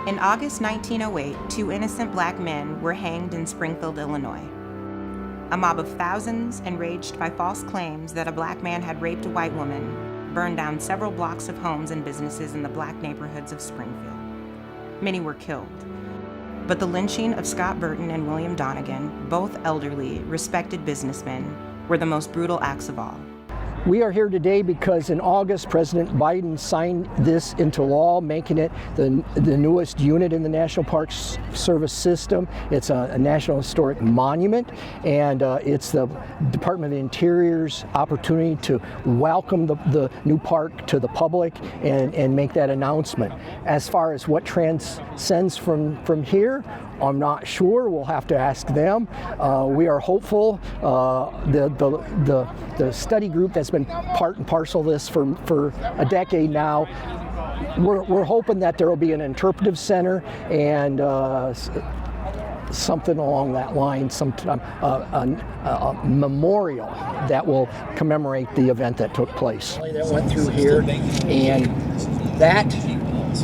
In August 1908, 2 innocent black men were hanged in Springfield, Illinois. A mob of thousands, enraged by false claims that a black man had raped a white woman, burned down several blocks of homes and businesses in the black neighborhoods of Springfield. Many were killed. But the lynching of Scott Burton and William Donegan, both elderly, respected businessmen, were the most brutal acts of all. We are here today because in August, President Biden signed this into law, making it the newest unit in the National Park Service system. It's a National Historic Monument, and it's the Department of the Interior's opportunity to welcome the new park to the public and make that announcement. As far as what transcends from here, I'm not sure. We'll have to ask them. We are hopeful. The study group that's been part and parcel of this for a decade now, we're hoping that there will be an interpretive center and something along that line, a memorial that will commemorate the event that took place. That went through here, and that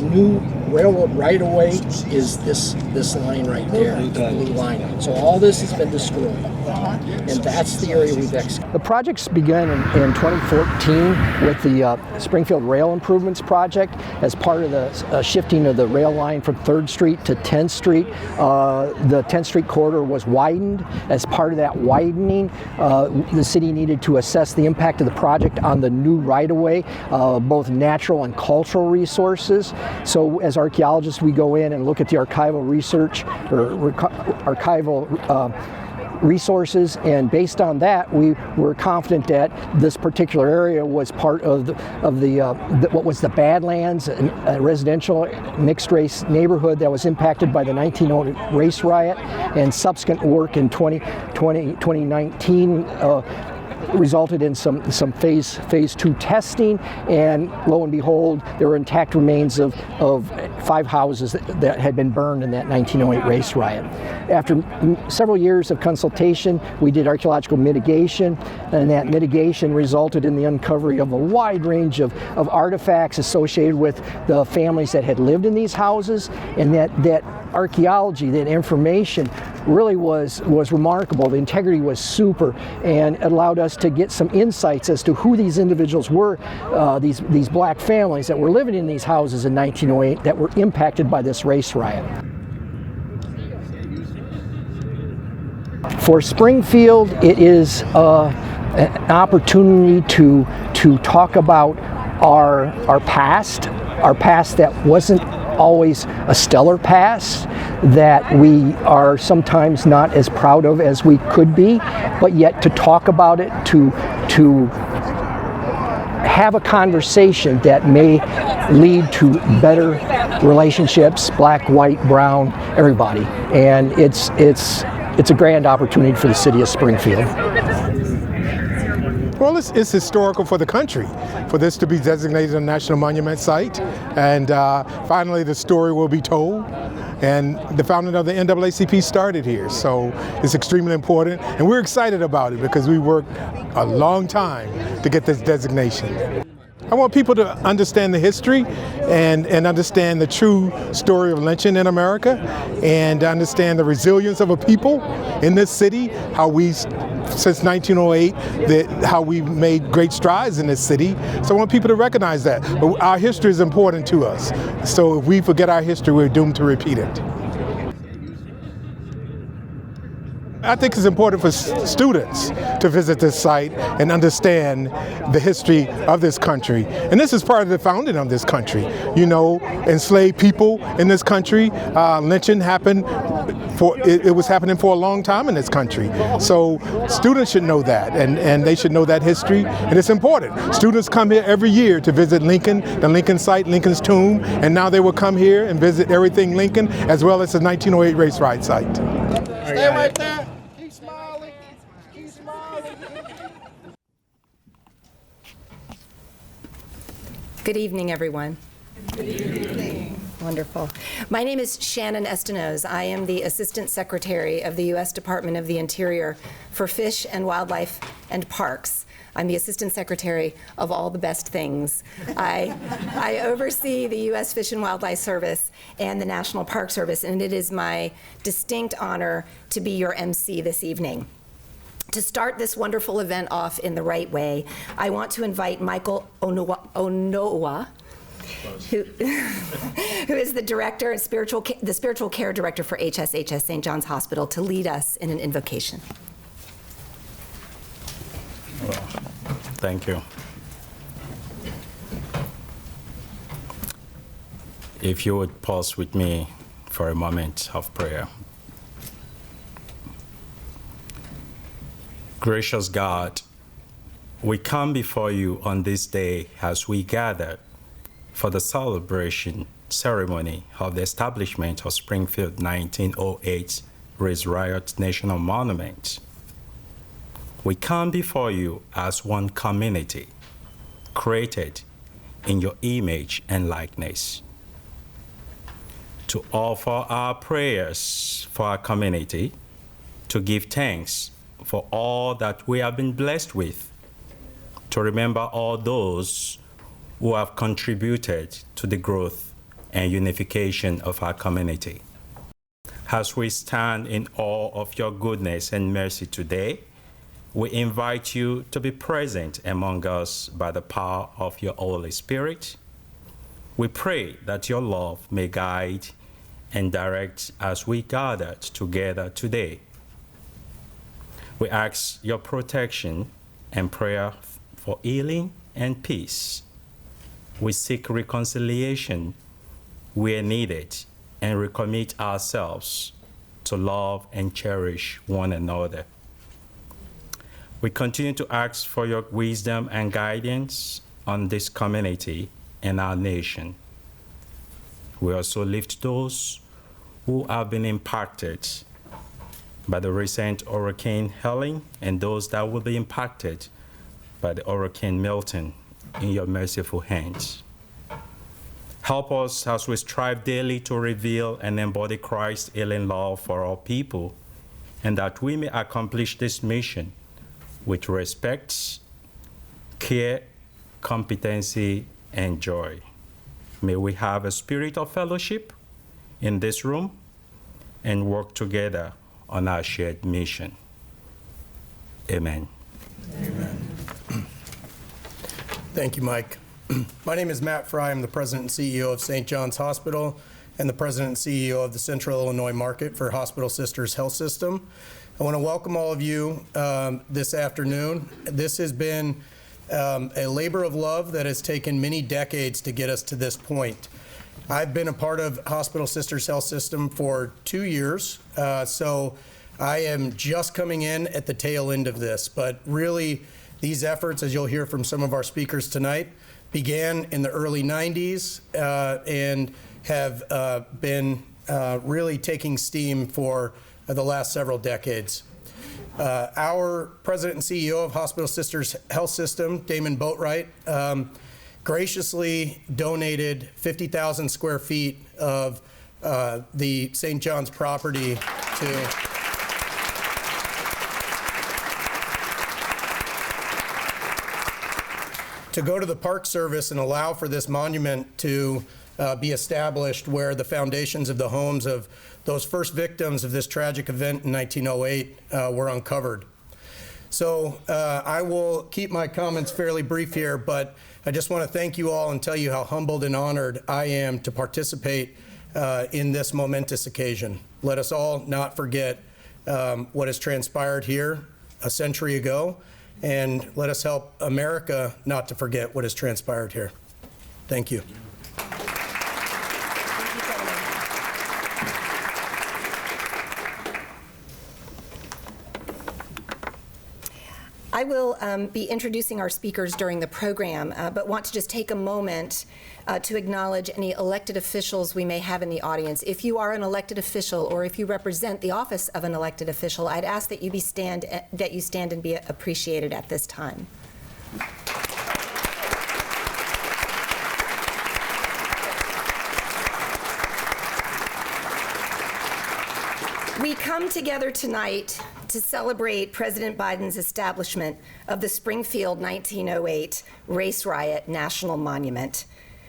new railroad right-of-way is this line right there, the blue line. So all this has been destroyed, and that's the area we've excavated. The projects began in 2014 with the Springfield Rail Improvements Project as part of the shifting of the rail line from 3rd Street to 10th Street. The 10th Street corridor was widened. As part of that widening, the city needed to assess the impact of the project on the new right-of-way, both natural and cultural resources. So as archaeologists, we go in and look at the archival research or archival resources, and based on that, we were confident that this particular area was part of what was the Badlands, a residential mixed-race neighborhood that was impacted by the 1908 race riot, and subsequent work in 2019 resulted in some phase 2 testing, and lo and behold, there were intact remains of 5 houses that had been burned in that 1908 race riot. After several years of consultation, we did archaeological mitigation, and that mitigation resulted in the uncovering of a wide range of artifacts associated with the families that had lived in these houses, and that archaeology, that information really was remarkable. The integrity was super, and it allowed us to get some insights as to who these individuals were, these black families that were living in these houses in 1908 that were impacted by this race riot. For Springfield, it is an opportunity to talk about our past that wasn't always a stellar past, that we are sometimes not as proud of as we could be, but yet to talk about it, to have a conversation that may lead to better relationships, black, white, brown, everybody. And it's a grand opportunity for the city of Springfield. Well, it's historical for the country, for this to be designated a National Monument Site, and finally the story will be told. And the founding of the NAACP started here, so it's extremely important, and we're excited about it because we worked a long time to get this designation. I want people to understand the history and understand the true story of lynching in America, and understand the resilience of a people in this city, how we, since 1908, how we've made great strides in this city. So I want people to recognize that. But our history is important to us. So if we forget our history, we're doomed to repeat it. I think it's important for students to visit this site and understand the history of this country. And this is part of the founding of this country. You know, enslaved people in this country, lynching happened it was happening for a long time in this country. So students should know that, and they should know that history, and it's important. Students come here every year to visit Lincoln, the Lincoln site, Lincoln's tomb, and now they will come here and visit everything Lincoln, as well as the 1908 race riot site. Stay right there. Keep smiling. Keep smiling. Good evening, everyone. Good evening. Wonderful. My name is Shannon Espinoz. I am the Assistant Secretary of the U.S. Department of the Interior for Fish and Wildlife and Parks. I'm the Assistant Secretary of all the best things. I oversee the U.S. Fish and Wildlife Service and the National Park Service, and it is my distinct honor to be your MC this evening. To start this wonderful event off in the right way, I want to invite Michael Onowa, who is the director and the spiritual care director for HSHS St. John's Hospital, to lead us in an invocation. Thank you. If you would pause with me for a moment of prayer. Gracious God, we come before you on this day as we gather for the celebration ceremony of the establishment of Springfield 1908 Race Riot National Monument. We come before you as one community, created in your image and likeness, to offer our prayers for our community, to give thanks for all that we have been blessed with, to remember all those who have contributed to the growth and unification of our community. As we stand in awe of your goodness and mercy today, we invite you to be present among us by the power of your Holy Spirit. We pray that your love may guide and direct as we gathered together today. We ask your protection and prayer for healing and peace. We seek reconciliation where needed and recommit ourselves to love and cherish one another. We continue to ask for your wisdom and guidance on this community and our nation. We also lift those who have been impacted by the recent Hurricane Helene and those that will be impacted by the Hurricane Milton in your merciful hands. Help us as we strive daily to reveal and embody Christ's healing love for all people, and that we may accomplish this mission with respect, care, competency, and joy. May we have a spirit of fellowship in this room and work together on our shared mission. Amen. Amen. Thank you, Mike. My name is Matt Fry. I'm the president and CEO of St. John's Hospital and the president and CEO of the Central Illinois Market for Hospital Sisters Health System. I want to welcome all of you this afternoon. This has been a labor of love that has taken many decades to get us to this point. I've been a part of Hospital Sisters Health System for 2 years, so I am just coming in at the tail end of this. But really, these efforts, as you'll hear from some of our speakers tonight, began in the early 90s and have been really taking steam for the last several decades. Our president and CEO of Hospital Sisters Health System, Damon Boatwright, graciously donated 50,000 square feet of the St. John's property to go to the Park Service and allow for this monument to be established, where the foundations of the homes of those first victims of this tragic event in 1908 were uncovered. So I will keep my comments fairly brief here, but I just want to thank you all and tell you how humbled and honored I am to participate in this momentous occasion. Let us all not forget what has transpired here a century ago, and let us help America not to forget what has transpired here. Thank you. I will be introducing our speakers during the program, but want to just take a moment to acknowledge any elected officials we may have in the audience. If you are an elected official, or if you represent the office of an elected official, I'd ask that you stand and be appreciated at this time. We come together tonight to celebrate President Biden's establishment of the Springfield 1908 Race Riot National Monument.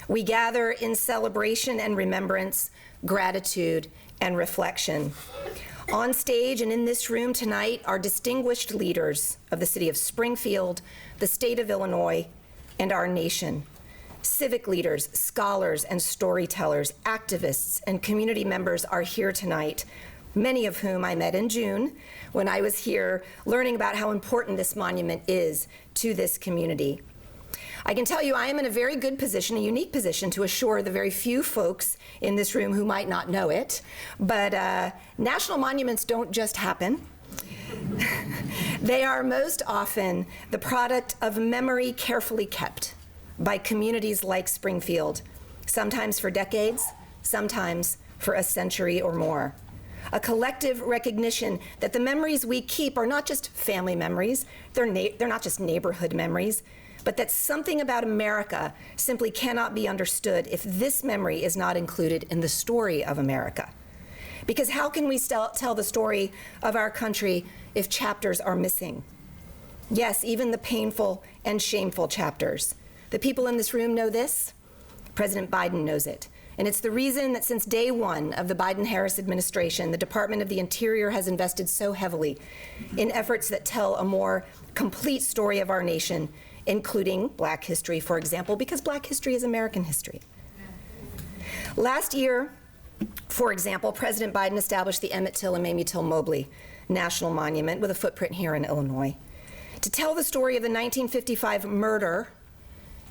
We gather in celebration and remembrance, gratitude, and reflection. On stage and in this room tonight are distinguished leaders of the city of Springfield, the state of Illinois, and our nation. Civic leaders, scholars, and storytellers, activists, and community members are here tonight, many of whom I met in June when I was here learning about how important this monument is to this community. I can tell you I am in a very good position, a unique position, to assure the very few folks in this room who might not know it, but national monuments don't just happen. They are most often the product of memory carefully kept by communities like Springfield, sometimes for decades, sometimes for a century or more. A collective recognition that the memories we keep are not just family memories, they're not just neighborhood memories, but that something about America simply cannot be understood if this memory is not included in the story of America. Because how can we tell the story of our country if chapters are missing? Yes, even the painful and shameful chapters. The people in this room know this. President Biden knows it. And it's the reason that since day one of the Biden-Harris administration, the Department of the Interior has invested so heavily in efforts that tell a more complete story of our nation, including Black history, for example, because Black history is American history. Last year, for example, President Biden established the Emmett Till and Mamie Till Mobley National Monument with a footprint here in Illinois to tell the story of the 1955 murder,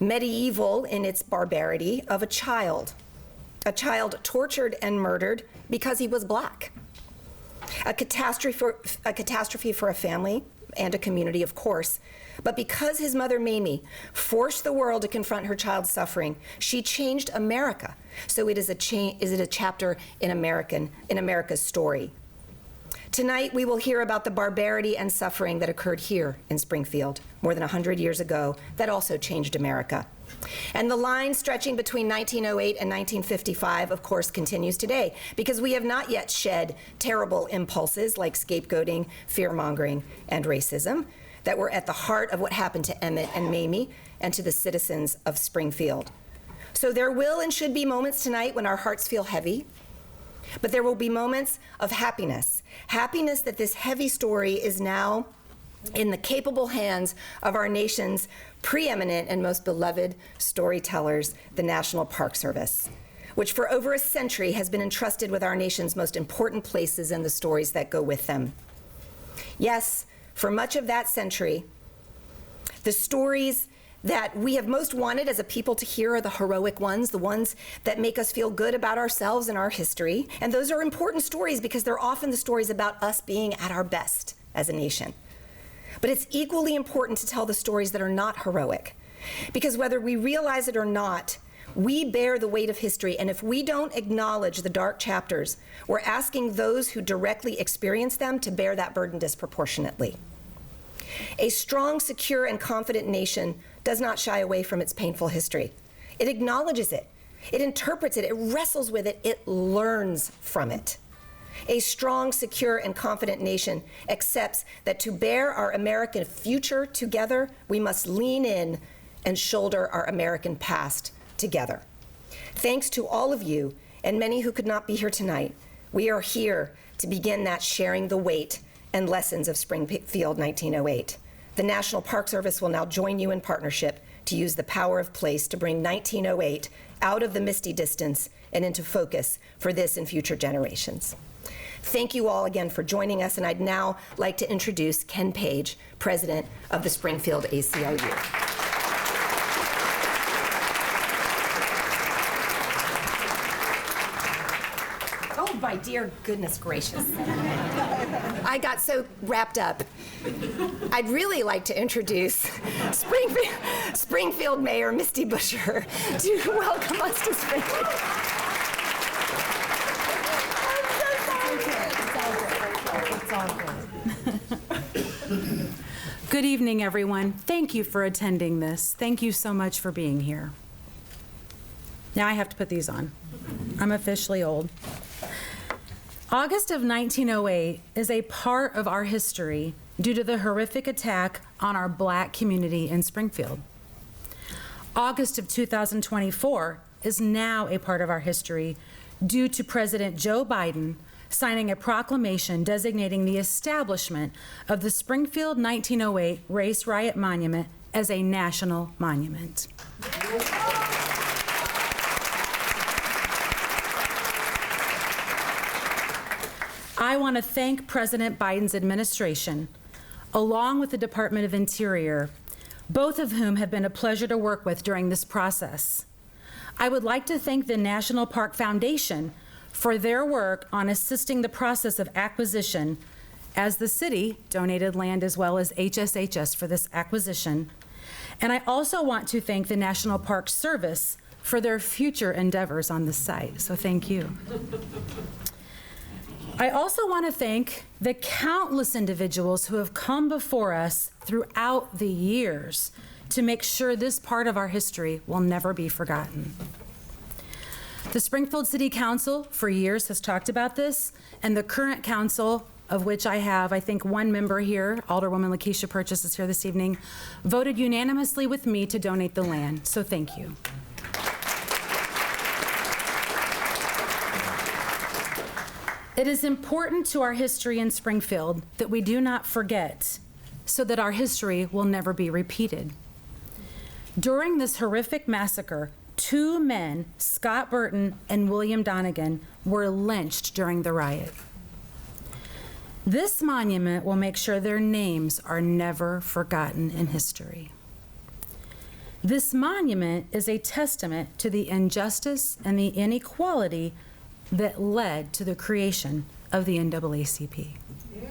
medieval in its barbarity, of a child tortured and murdered because he was Black. A catastrophe for a family and a community, of course, but because his mother, Mamie, forced the world to confront her child's suffering, she changed America. So it is a chapter in America's story. Tonight, we will hear about the barbarity and suffering that occurred here in Springfield more than 100 years ago that also changed America. And the line stretching between 1908 and 1955, of course, continues today, because we have not yet shed terrible impulses like scapegoating, fear-mongering, and racism that were at the heart of what happened to Emmett and Mamie and to the citizens of Springfield. So there will and should be moments tonight when our hearts feel heavy, but there will be moments of happiness that this heavy story is now in the capable hands of our nation's preeminent and most beloved storytellers, the National Park Service, which for over a century has been entrusted with our nation's most important places and the stories that go with them. Yes, for much of that century, the stories that we have most wanted as a people to hear are the heroic ones, the ones that make us feel good about ourselves and our history. And those are important stories because they're often the stories about us being at our best as a nation. But it's equally important to tell the stories that are not heroic, because whether we realize it or not, we bear the weight of history, and if we don't acknowledge the dark chapters, we're asking those who directly experience them to bear that burden disproportionately. A strong, secure, and confident nation does not shy away from its painful history. It acknowledges it, it interprets it, it wrestles with it, it learns from it. A strong, secure, and confident nation accepts that to bear our American future together, we must lean in and shoulder our American past together. Thanks to all of you and many who could not be here tonight, we are here to begin that sharing the weight and lessons of Springfield 1908. The National Park Service will now join you in partnership to use the power of place to bring 1908 out of the misty distance and into focus for this and future generations. Thank you all again for joining us, and I'd now like to introduce Ken Page, President of the Springfield ACLU. My dear goodness gracious. I got so wrapped up. I'd really like to introduce Springfield Mayor Misty Buscher to welcome us to Springfield. It's all good. Good evening, everyone. Thank you for attending this. Thank you so much for being here. Now I have to put these on. I'm officially old. August of 1908 is a part of our history due to the horrific attack on our Black community in Springfield. August of 2024 is now a part of our history due to President Joe Biden signing a proclamation designating the establishment of the Springfield 1908 Race Riot Monument as a national monument. I want to thank President Biden's administration, along with the Department of Interior, both of whom have been a pleasure to work with during this process. I would like to thank the National Park Foundation for their work on assisting the process of acquisition, as the city donated land as well as HSHS for this acquisition. And I also want to thank the National Park Service for their future endeavors on this site, so thank you. I also want to thank the countless individuals who have come before us throughout the years to make sure this part of our history will never be forgotten. The Springfield City Council for years has talked about this, and the current council, of which I have, I think, one member here, Alderwoman Lakeisha Purchase is here this evening, voted unanimously with me to donate the land, so thank you. It is important to our history in Springfield that we do not forget, so that our history will never be repeated. During this horrific massacre, 2 men, Scott Burton and William Donegan, were lynched during the riot. This monument will make sure their names are never forgotten in history. This monument is a testament to the injustice and the inequality that led to the creation of the NAACP. Yeah.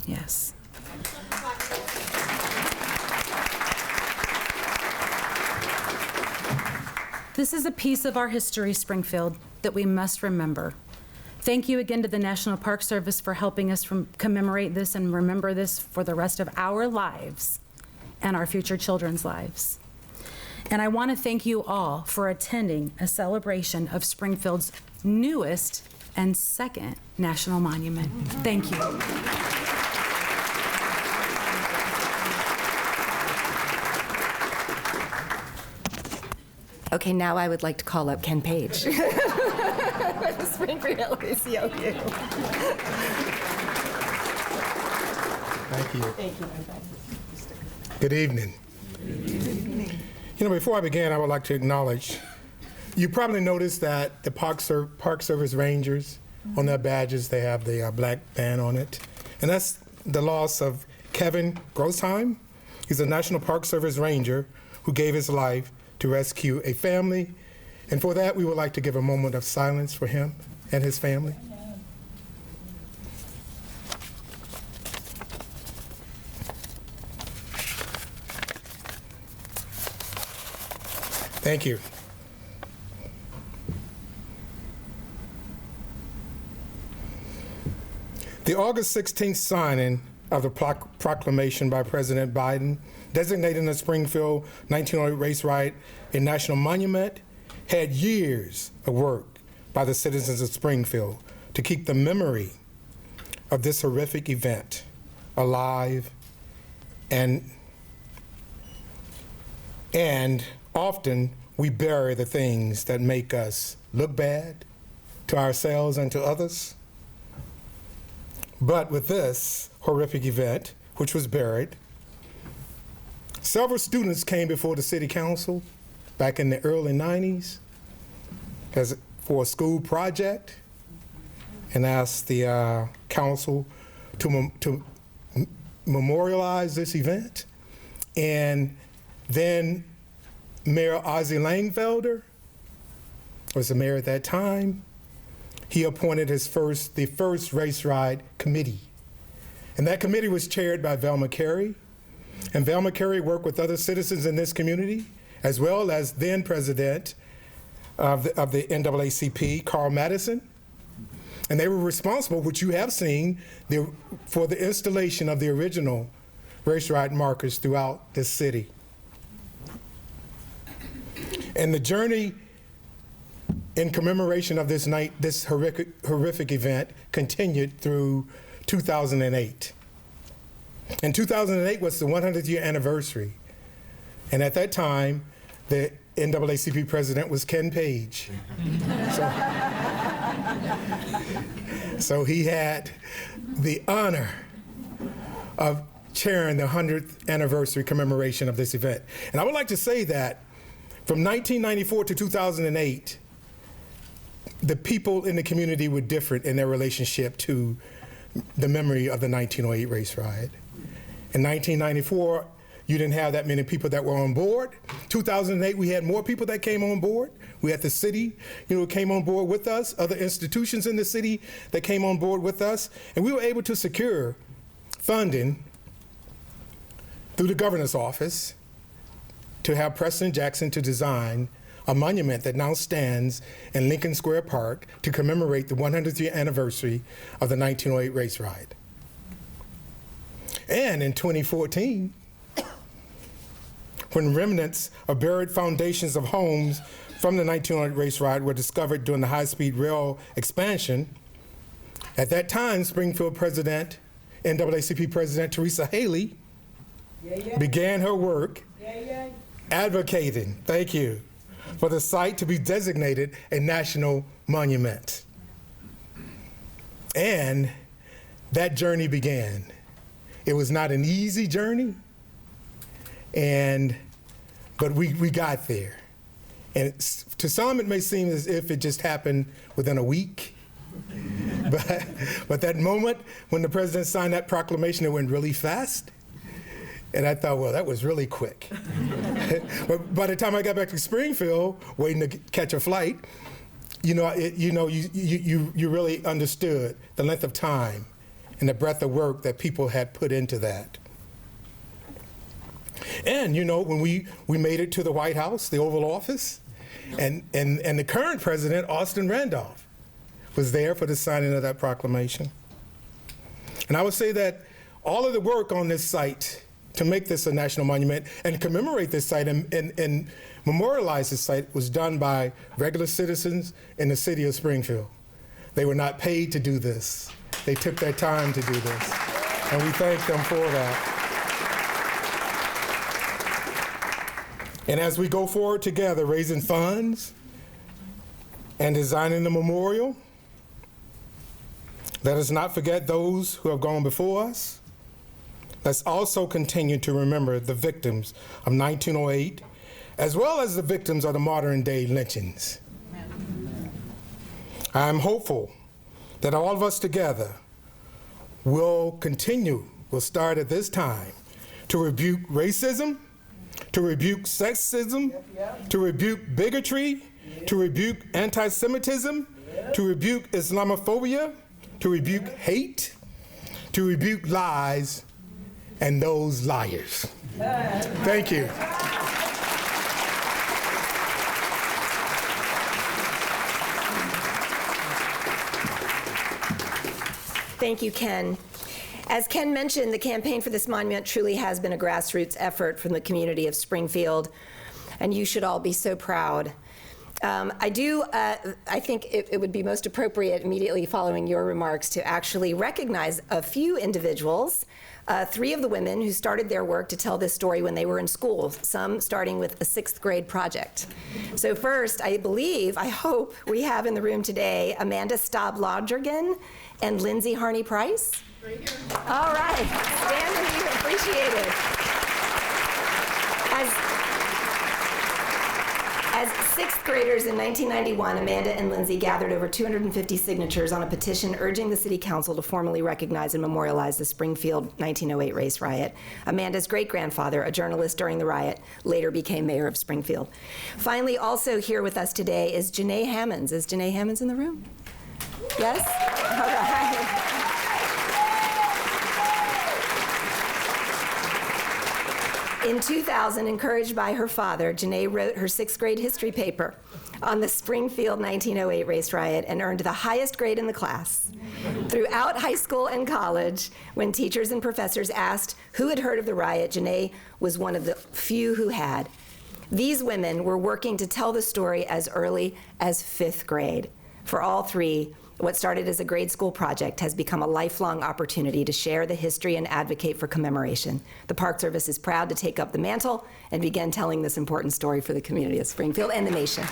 Yes. This is a piece of our history, Springfield, that we must remember. Thank you again to the National Park Service for helping us commemorate this and remember this for the rest of our lives and our future children's lives. And I want to thank you all for attending a celebration of Springfield's newest and second national monument. Thank you. Okay, now I would like to call up Ken Page. Springfield LACLU. Thank you. Thank you. Good evening. You know, before I begin, I would like to acknowledge, you probably noticed that the Park Service Rangers, on their badges, they have the black band on it. And that's the loss of Kevin Grossheim. He's a National Park Service Ranger who gave his life to rescue a family. And for that, we would like to give a moment of silence for him and his family. Thank you. The August 16th signing of the proclamation by President Biden designating the Springfield 1908 Race Riot a national monument had years of work by the citizens of Springfield to keep the memory of this horrific event alive, and often we bury the things that make us look bad to ourselves and to others. But with this horrific event, which was buried, several students came before the city council back in the early 90s for a school project and asked the council to memorialize this event. And then Mayor Ozzie Langfelder was the mayor at that time. He appointed the first race ride committee. And that committee was chaired by Velma Carey. And Velma Carey worked with other citizens in this community, as well as then president of the NAACP, Carl Madison. And they were responsible, which you have seen, for the installation of the original race ride markers throughout this city. And the journey in commemoration of this night, this horrific event continued through 2008. And 2008 was the 100th year anniversary. And at that time, the NAACP president was Ken Page. So he had the honor of chairing the 100th anniversary commemoration of this event. And I would like to say that from 1994 to 2008, the people in the community were different in their relationship to the memory of the 1908 race riot. In 1994, you didn't have that many people that were on board. 2008, we had more people that came on board. We had the city, came on board with us, other institutions in the city that came on board with us, and we were able to secure funding through the governor's office to have Preston Jackson to design a monument that now stands in Lincoln Square Park to commemorate the 100th year anniversary of the 1908 race riot. And in 2014, when remnants of buried foundations of homes from the 1908 race riot were discovered during the high-speed rail expansion, at that time, Springfield President, NAACP President Teresa Haley began her work advocating, thank you, for the site to be designated a national monument. And that journey began. It was not an easy journey, but we got there. And to some, it may seem as if it just happened within a week. But that moment when the president signed that proclamation, it went really fast. And I thought, well, that was really quick. But by the time I got back to Springfield, waiting to catch a flight, you really understood the length of time and the breadth of work that people had put into that. And when we made it to the White House, the Oval Office, and the current president, Austin Randolph, was there for the signing of that proclamation. And I would say that all of the work on this site to make this a national monument and commemorate this site and memorialize this site was done by regular citizens in the city of Springfield. They were not paid to do this. They took their time to do this, and we thank them for that. And as we go forward together, raising funds and designing the memorial, let us not forget those who have gone before us. Let's also continue to remember the victims of 1908, as well as the victims of the modern day lynchings. I am hopeful that all of us together will start at this time to rebuke racism, to rebuke sexism, to rebuke bigotry, to rebuke anti-Semitism, to rebuke Islamophobia, to rebuke hate, to rebuke lies, and those liars. Thank you. Thank you, Ken. As Ken mentioned, the campaign for this monument truly has been a grassroots effort from the community of Springfield, and you should all be so proud. I think it would be most appropriate immediately following your remarks to actually recognize a few individuals, 3 of the women who started their work to tell this story when they were in school, some starting with a 6th grade project. So first, I hope we have in the room today Amanda Staub-Lodgergan and Lindsay Harney-Price. All right, stand and be appreciated. As 6th graders in 1991, Amanda and Lindsay gathered over 250 signatures on a petition urging the City Council to formally recognize and memorialize the Springfield 1908 race riot. Amanda's great-grandfather, a journalist during the riot, later became mayor of Springfield. Finally, also here with us today is Janae Hammonds. Is Janae Hammonds in the room? Yes? All right. In 2000, encouraged by her father, Janae wrote her 6th grade history paper on the Springfield 1908 race riot and earned the highest grade in the class. Throughout high school and college, when teachers and professors asked who had heard of the riot, Janae was one of the few who had. These women were working to tell the story as early as 5th grade. For all three, what started as a grade school project has become a lifelong opportunity to share the history and advocate for commemoration. The Park Service is proud to take up the mantle and begin telling this important story for the community of Springfield and the nation.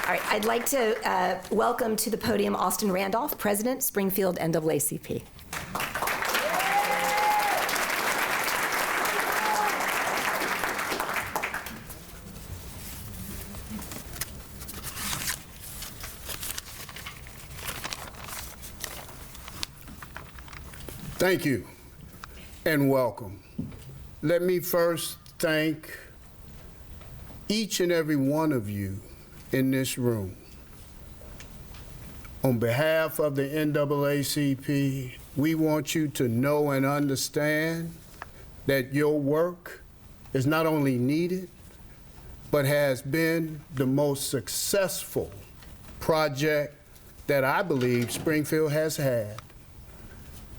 All right, I'd like to welcome to the podium Austin Randolph, President, Springfield NAACP. Thank you and welcome. Let me first thank each and every one of you in this room. On behalf of the NAACP, we want you to know and understand that your work is not only needed, but has been the most successful project that I believe Springfield has had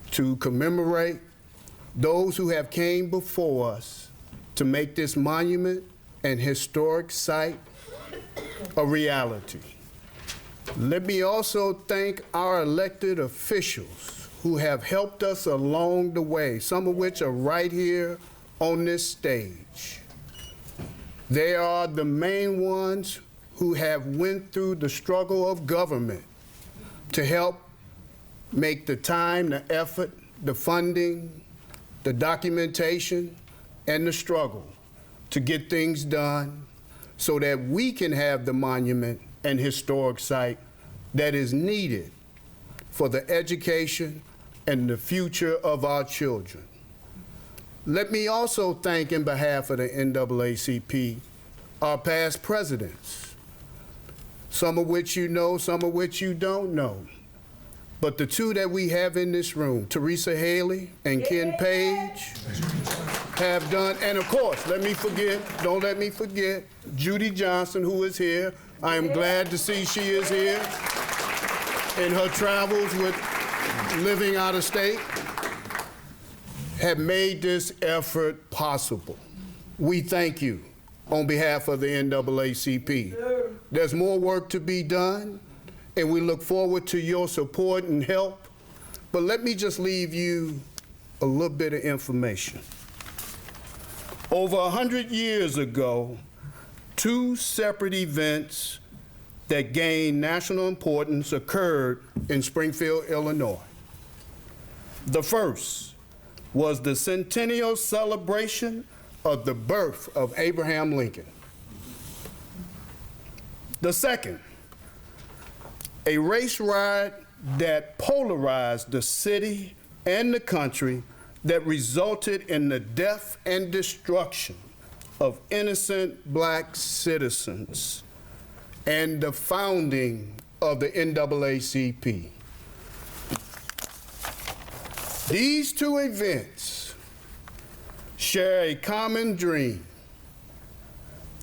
to commemorate those who have came before us to make this monument and historic site a reality. Let me also thank our elected officials who have helped us along the way, some of which are right here on this stage. They are the main ones who have went through the struggle of government to help make the time, the effort, the funding, the documentation, and the struggle to get things done so that we can have the monument and historic site that is needed for the education and the future of our children. Let me also thank, in behalf of the NAACP, our past presidents, some of which you know, some of which you don't know. But the two that we have in this room, Teresa Haley and Ken Page, have done, and of course, don't let me forget, Judy Johnson, who is here. I am glad to see she is here in her travels with living out of state, have made this effort possible. We thank you on behalf of the NAACP. There's more work to be done, and we look forward to your support and help. But let me just leave you a little bit of information. Over 100 years ago, two separate events that gained national importance occurred in Springfield, Illinois. The first was the centennial celebration of the birth of Abraham Lincoln. The second, a race riot that polarized the city and the country that resulted in the death and destruction of innocent black citizens and the founding of the NAACP. These two events share a common dream: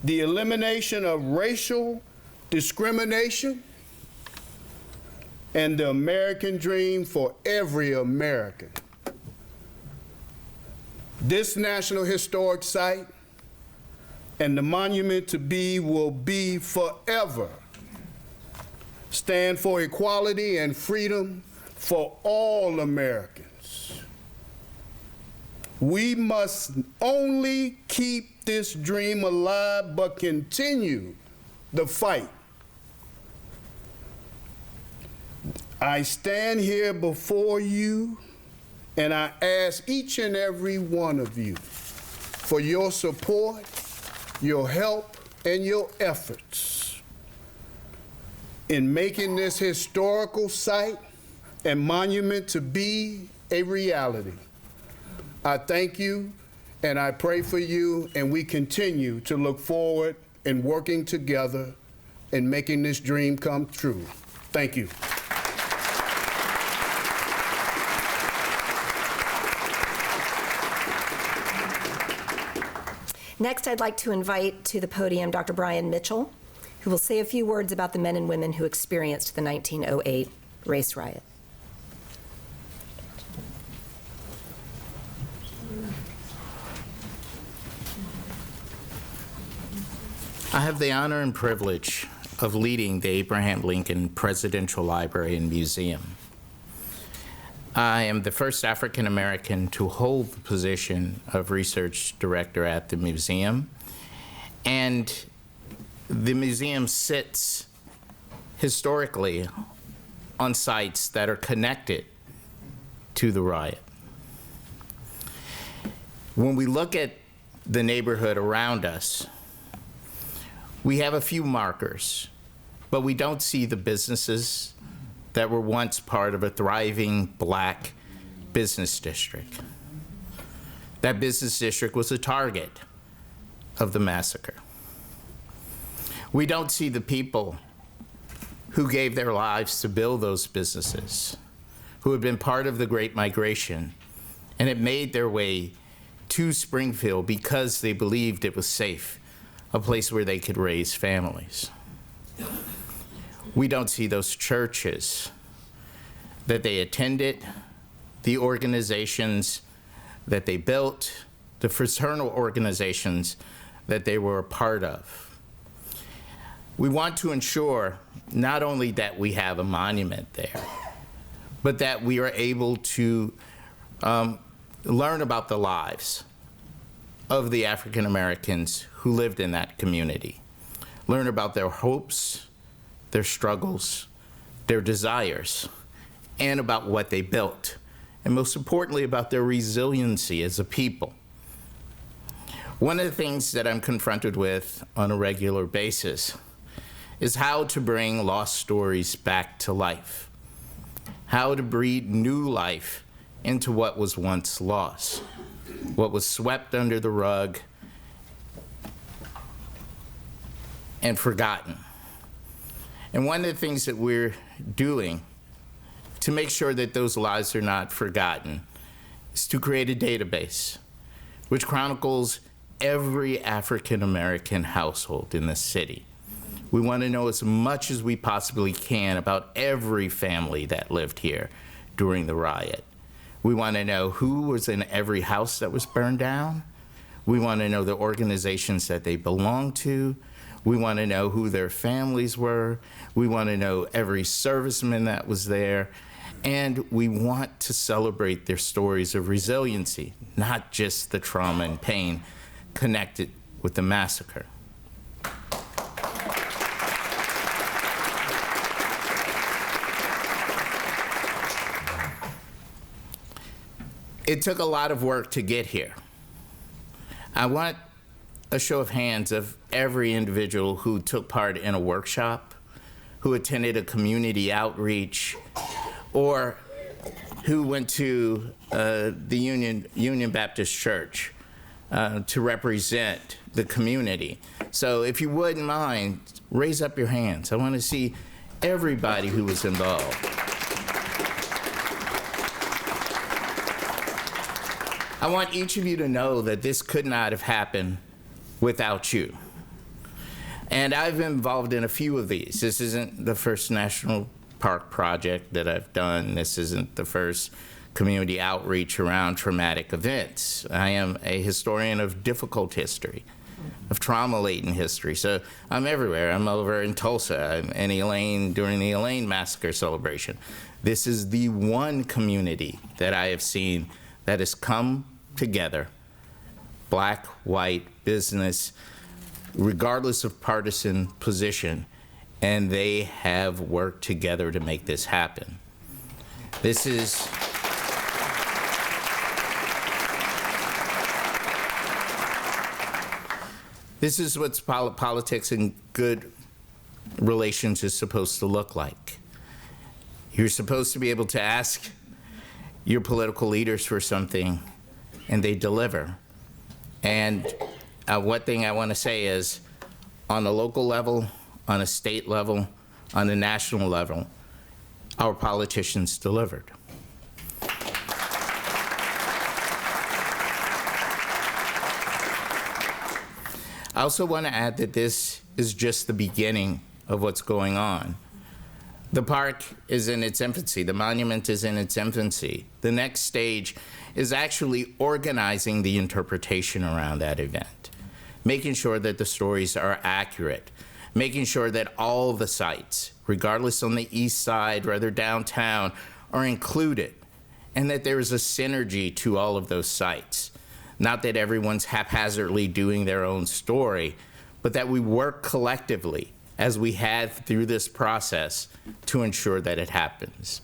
the elimination of racial discrimination and the American dream for every American. This National Historic Site and the monument to be will be forever stand for equality and freedom for all Americans. We must only keep this dream alive, but continue the fight. I stand here before you and I ask each and every one of you for your support, your help, and your efforts in making this historical site and monument to be a reality. I thank you and I pray for you, and we continue to look forward in working together and making this dream come true. Thank you. Next, I'd like to invite to the podium Dr. Brian Mitchell, who will say a few words about the men and women who experienced the 1908 race riot. I have the honor and privilege of leading the Abraham Lincoln Presidential Library and Museum. I am the first African American to hold the position of research director at the museum, and the museum sits historically on sites that are connected to the riot. When we look at the neighborhood around us, we have a few markers, but we don't see the businesses that were once part of a thriving Black business district. That business district was a target of the massacre. We don't see the people who gave their lives to build those businesses, who had been part of the Great Migration and had made their way to Springfield because they believed it was safe, a place where they could raise families. We don't see those churches that they attended, the organizations that they built, the fraternal organizations that they were a part of. We want to ensure not only that we have a monument there, but that we are able to learn about the lives of the African Americans who lived in that community, learn about their hopes, their struggles, their desires, and about what they built, and most importantly, about their resiliency as a people. One of the things that I'm confronted with on a regular basis is how to bring lost stories back to life, how to breathe new life into what was once lost, what was swept under the rug and forgotten. And one of the things that we're doing to make sure that those lives are not forgotten is to create a database which chronicles every African American household in the city. We want to know as much as we possibly can about every family that lived here during the riot. We want to know who was in every house that was burned down. We want to know the organizations that they belonged to. We want to know who their families were. We want to know every serviceman that was there. And we want to celebrate their stories of resiliency, not just the trauma and pain connected with the massacre. It took a lot of work to get here. I want a show of hands of every individual who took part in a workshop, who attended a community outreach, or who went to the Union Baptist Church to represent the community. So if you wouldn't mind, raise up your hands. I want to see everybody who was involved. I want each of you to know that this could not have happened without you. And I've been involved in a few of these. This isn't the first national park project that I've done. This isn't the first community outreach around traumatic events. I am a historian of difficult history, of trauma-laden history. So I'm everywhere. I'm over in Tulsa, I'm in Elaine during the Elaine massacre celebration. This is the one community that I have seen that has come together, Black, white, business, regardless of partisan position, and they have worked together to make this happen. This is what politics and good relations is supposed to look like. You're supposed to be able to ask your political leaders for something, and they deliver. And one thing I want to say is, on a local level, on a state level, on a national level, our politicians delivered. I also want to add that this is just the beginning of what's going on. The park is in its infancy. The monument is in its infancy. The next stage is actually organizing the interpretation around that event. making sure that the stories are accurate, making sure that all the sites, regardless on the east side, rather downtown, are included, and that there is a synergy to all of those sites. Not that everyone's haphazardly doing their own story, but that we work collectively, as we have through this process, to ensure that it happens.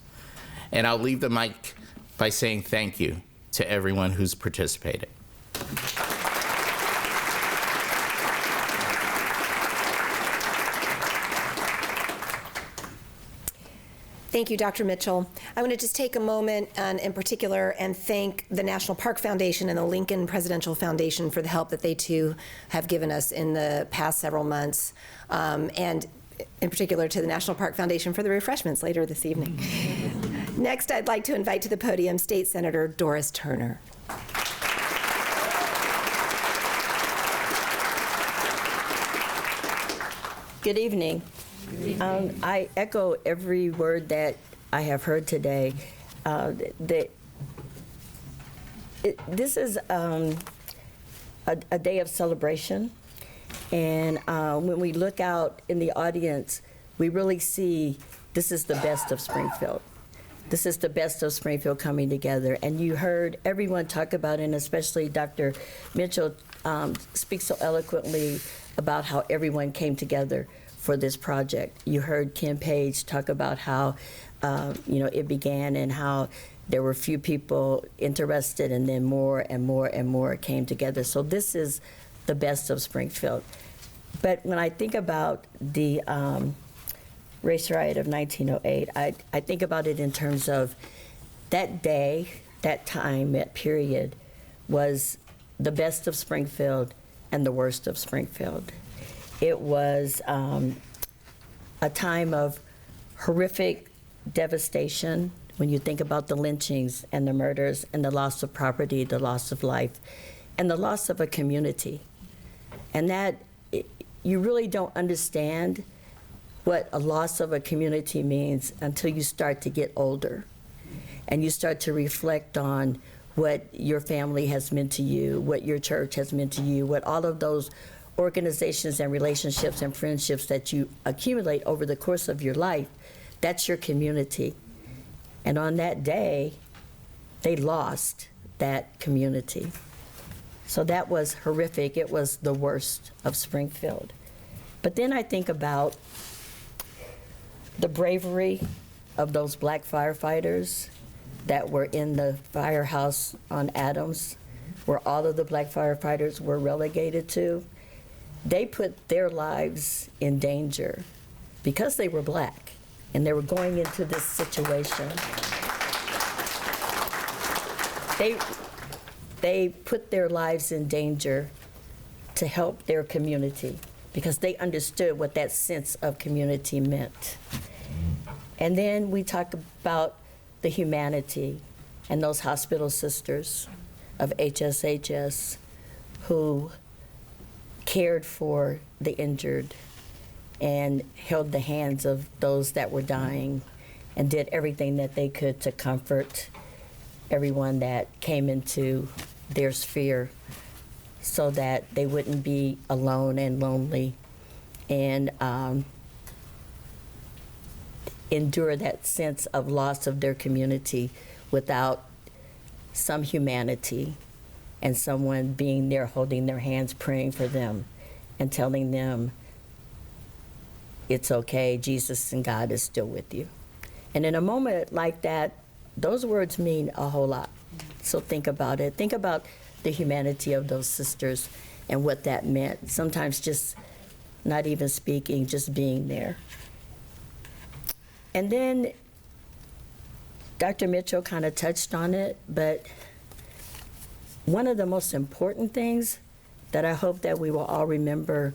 And I'll leave the mic by saying thank you to everyone who's participated. Thank you, Dr. Mitchell. I want to just take a moment in particular and thank the National Park Foundation and the Lincoln Presidential Foundation for the help that they too have given us in the past several months, and in particular to the National Park Foundation for the refreshments later this evening. Next, I'd like to invite to the podium State Senator Doris Turner. Good evening. I echo every word that I have heard today. This is a day of celebration, and when we look out in the audience, we really see this is the best of Springfield. This is the best of Springfield coming together, and you heard everyone talk about it, and especially Dr. Mitchell speak so eloquently about how everyone came together for this project. You heard Kim Page talk about how it began and how there were few people interested, and then more and more and more came together. So this is the best of Springfield. But when I think about the race riot of 1908, I think about it in terms of that day, that time, that period was the best of Springfield and the worst of Springfield. It was a time of horrific devastation when you think about the lynchings and the murders and the loss of property, the loss of life, and the loss of a community. And that you really don't understand what a loss of a community means until you start to get older and you start to reflect on what your family has meant to you, what your church has meant to you, what all of those organizations and relationships and friendships that you accumulate over the course of your life, that's your community. And on that day, they lost that community. So that was horrific. It was the worst of Springfield. But then I think about the bravery of those black firefighters that were in the firehouse on Adams, where all of the black firefighters were relegated to. They put their lives in danger because they were black and they were going into this situation. They put their lives in danger to help their community because they understood what that sense of community meant. And then we talk about the humanity and those hospital sisters of HSHS who cared for the injured and held the hands of those that were dying and did everything that they could to comfort everyone that came into their sphere so that they wouldn't be alone and lonely and endure that sense of loss of their community without some humanity and someone being there holding their hands, praying for them and telling them it's okay, Jesus and God is still with you. And in a moment like that, those words mean a whole lot. So think about it. Think about the humanity of those sisters and what that meant. Sometimes just not even speaking, just being there. And then Dr. Mitchell kind of touched on it, but one of the most important things that I hope that we will all remember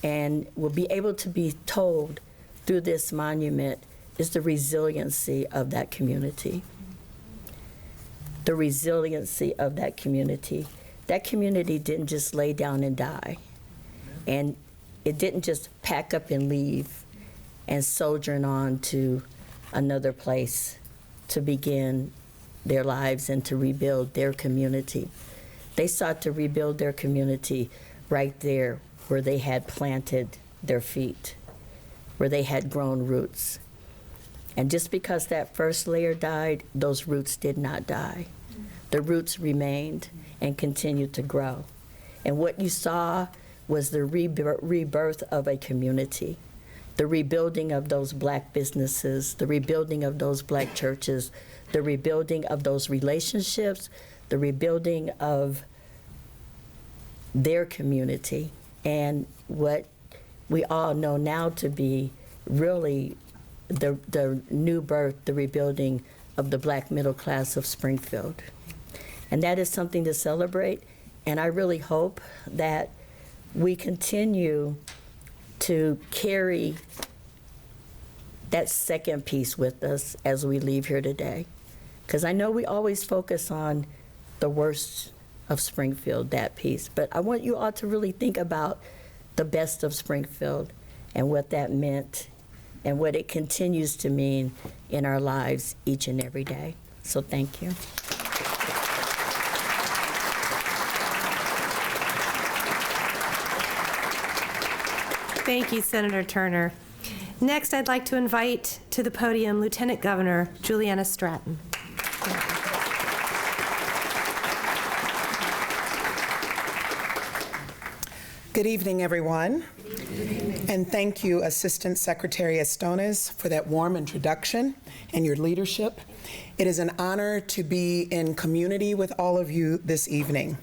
and will be able to be told through this monument is the resiliency of that community. The resiliency of that community. That community didn't just lay down and die. And it didn't just pack up and leave and sojourn on to another place to begin their lives and to rebuild their community. They sought to rebuild their community right there where they had planted their feet, where they had grown roots. And just because that first layer died, those roots did not die. The roots remained and continued to grow. And what you saw was the rebirth of a community, the rebuilding of those Black businesses, the rebuilding of those Black churches, the rebuilding of those relationships, the rebuilding of their community, and what we all know now to be really the new birth, the rebuilding of the Black middle class of Springfield. And that is something to celebrate, and I really hope that we continue to carry that second piece with us as we leave here today. Because I know we always focus on the worst of Springfield, that piece, but I want you all to really think about the best of Springfield and what that meant and what it continues to mean in our lives each and every day. So thank you. Thank you, Senator Turner. Next, I'd like to invite to the podium Lieutenant Governor Juliana Stratton. Good evening, everyone. And thank you, Assistant Secretary Estones, for that warm introduction and your leadership. It is an honor to be in community with all of you this evening.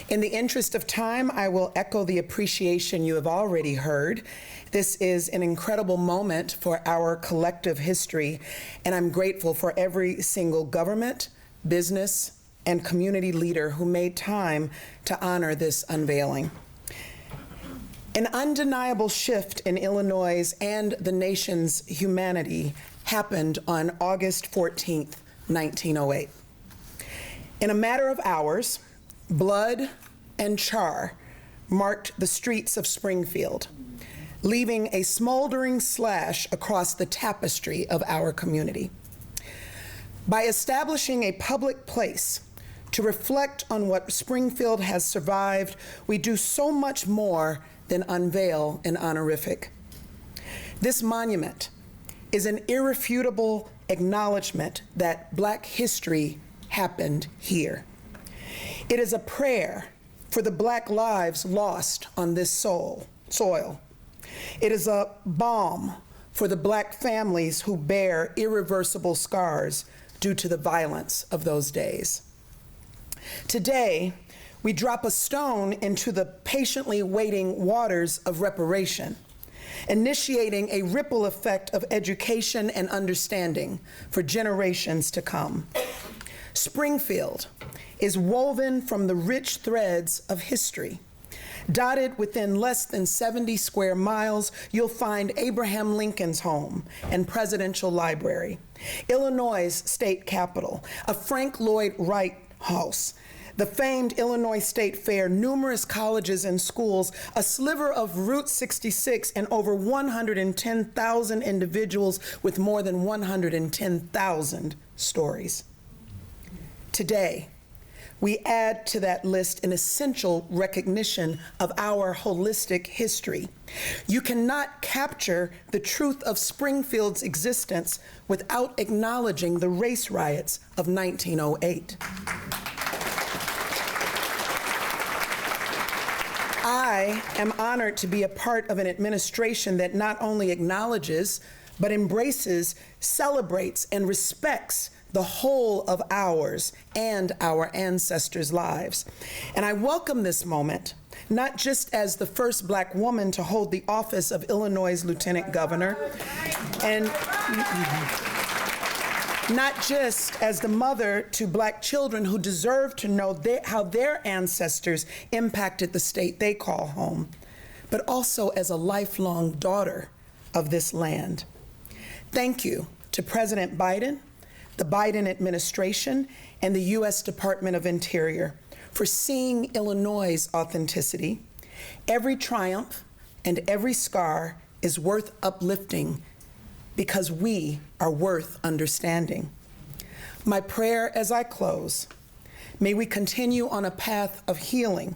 In the interest of time, I will echo the appreciation you have already heard. This is an incredible moment for our collective history, and I'm grateful for every single government, business, and community leader who made time to honor this unveiling. An undeniable shift in Illinois' and the nation's humanity happened on August 14th, 1908. In a matter of hours, blood and char marked the streets of Springfield, leaving a smoldering slash across the tapestry of our community. By establishing a public place to reflect on what Springfield has survived, we do so much more than unveil an honorific. This monument is an irrefutable acknowledgement that Black history happened here. It is a prayer for the Black lives lost on this soil. It is a balm for the Black families who bear irreversible scars due to the violence of those days. Today, we drop a stone into the patiently waiting waters of reparation, initiating a ripple effect of education and understanding for generations to come. Springfield is woven from the rich threads of history. Dotted within less than 70 square miles, you'll find Abraham Lincoln's home and presidential library, Illinois' state capitol, a Frank Lloyd Wright house, the famed Illinois State Fair, numerous colleges and schools, a sliver of Route 66, and over 110,000 individuals with more than 110,000 stories. Today, we add to that list an essential recognition of our holistic history. You cannot capture the truth of Springfield's existence without acknowledging the race riots of 1908. I am honored to be a part of an administration that not only acknowledges, but embraces, celebrates, and respects the whole of ours and our ancestors' lives. And I welcome this moment, not just as the first Black woman to hold the office of Illinois' Lieutenant Governor, and not just as the mother to Black children who deserve to know how their ancestors impacted the state they call home, but also as a lifelong daughter of this land. Thank you to President Biden, the Biden administration, and the U.S. Department of Interior for seeing Illinois' authenticity. Every triumph and every scar is worth uplifting because we are worth understanding. My prayer as I close, may we continue on a path of healing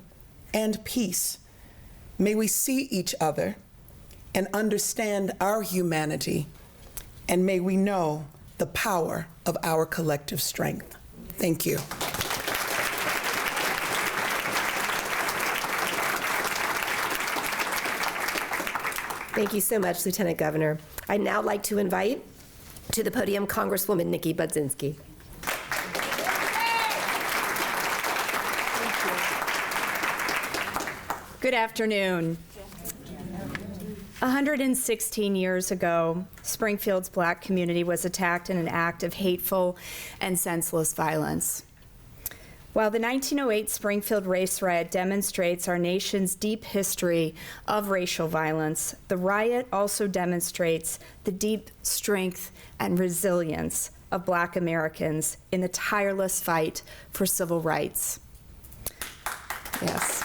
and peace May we see each other and understand our humanity, and may we know the power of our collective strength. Thank you. Thank you so much, Lieutenant Governor. I'd now like to invite to the podium Congresswoman Nikki Budzinski. Good afternoon. 116 years ago, Springfield's Black community was attacked in an act of hateful and senseless violence. While the 1908 Springfield race riot demonstrates our nation's deep history of racial violence, the riot also demonstrates the deep strength and resilience of Black Americans in the tireless fight for civil rights. Yes.